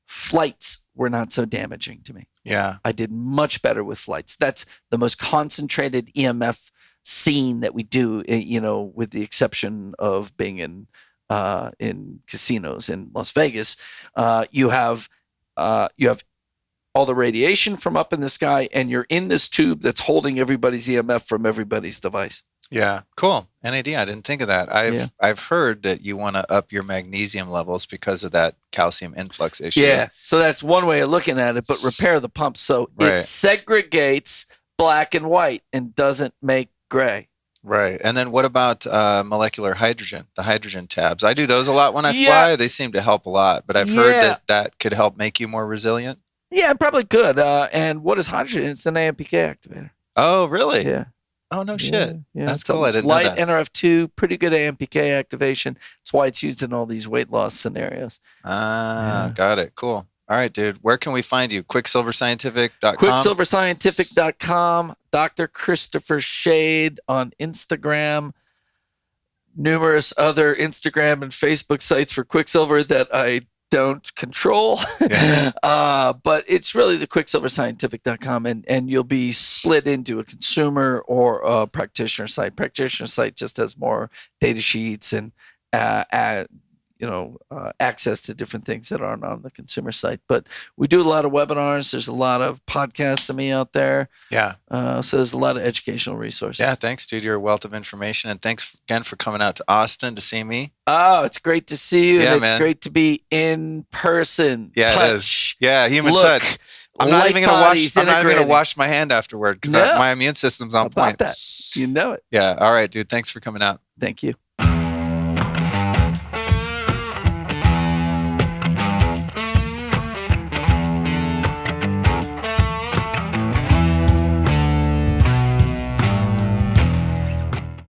flights were not so damaging to me. Yeah. I did much better with flights. That's the most concentrated EMF scene that we do, with the exception of being in casinos in Las Vegas. You have all the radiation from up in the sky, and you're in this tube that's holding everybody's EMF from everybody's device. Yeah, cool. NAD, I didn't think of that. I've heard that you want to up your magnesium levels because of that calcium influx issue. Yeah, so that's one way of looking at it, but repair the pump so it segregates black and white and doesn't make gray. Right. And then what about molecular hydrogen, the hydrogen tabs? I do those a lot when I fly. They seem to help a lot, but I've heard that could help make you more resilient. Yeah, probably could. And what is hydrogen? It's an AMPK activator. Oh, really? Yeah. Oh, no shit. Yeah. That's cool. I didn't know that. Light NRF2, pretty good AMPK activation. That's why it's used in all these weight loss scenarios. Got it. Cool. All right, dude. Where can we find you? QuicksilverScientific.com? QuicksilverScientific.com. Dr. Christopher Shade on Instagram. Numerous other Instagram and Facebook sites for Quicksilver that I don't control. But it's really the QuicksilverScientific.com, and you'll be split into a consumer or a practitioner site. Practitioner site just has more data sheets and access to different things that aren't on the consumer site. But we do a lot of webinars. There's a lot of podcasts of me out there. Yeah. So there's a lot of educational resources. Yeah, thanks, dude. You're a wealth of information. And thanks again for coming out to Austin to see me. Oh, it's great to see you. Yeah, and it's great to be in person. Yeah, touch. It is. Yeah, human Look, touch. I'm not even gonna wash my hand afterward because my immune system's on point. That. You know it. Yeah. All right, dude. Thanks for coming out. Thank you.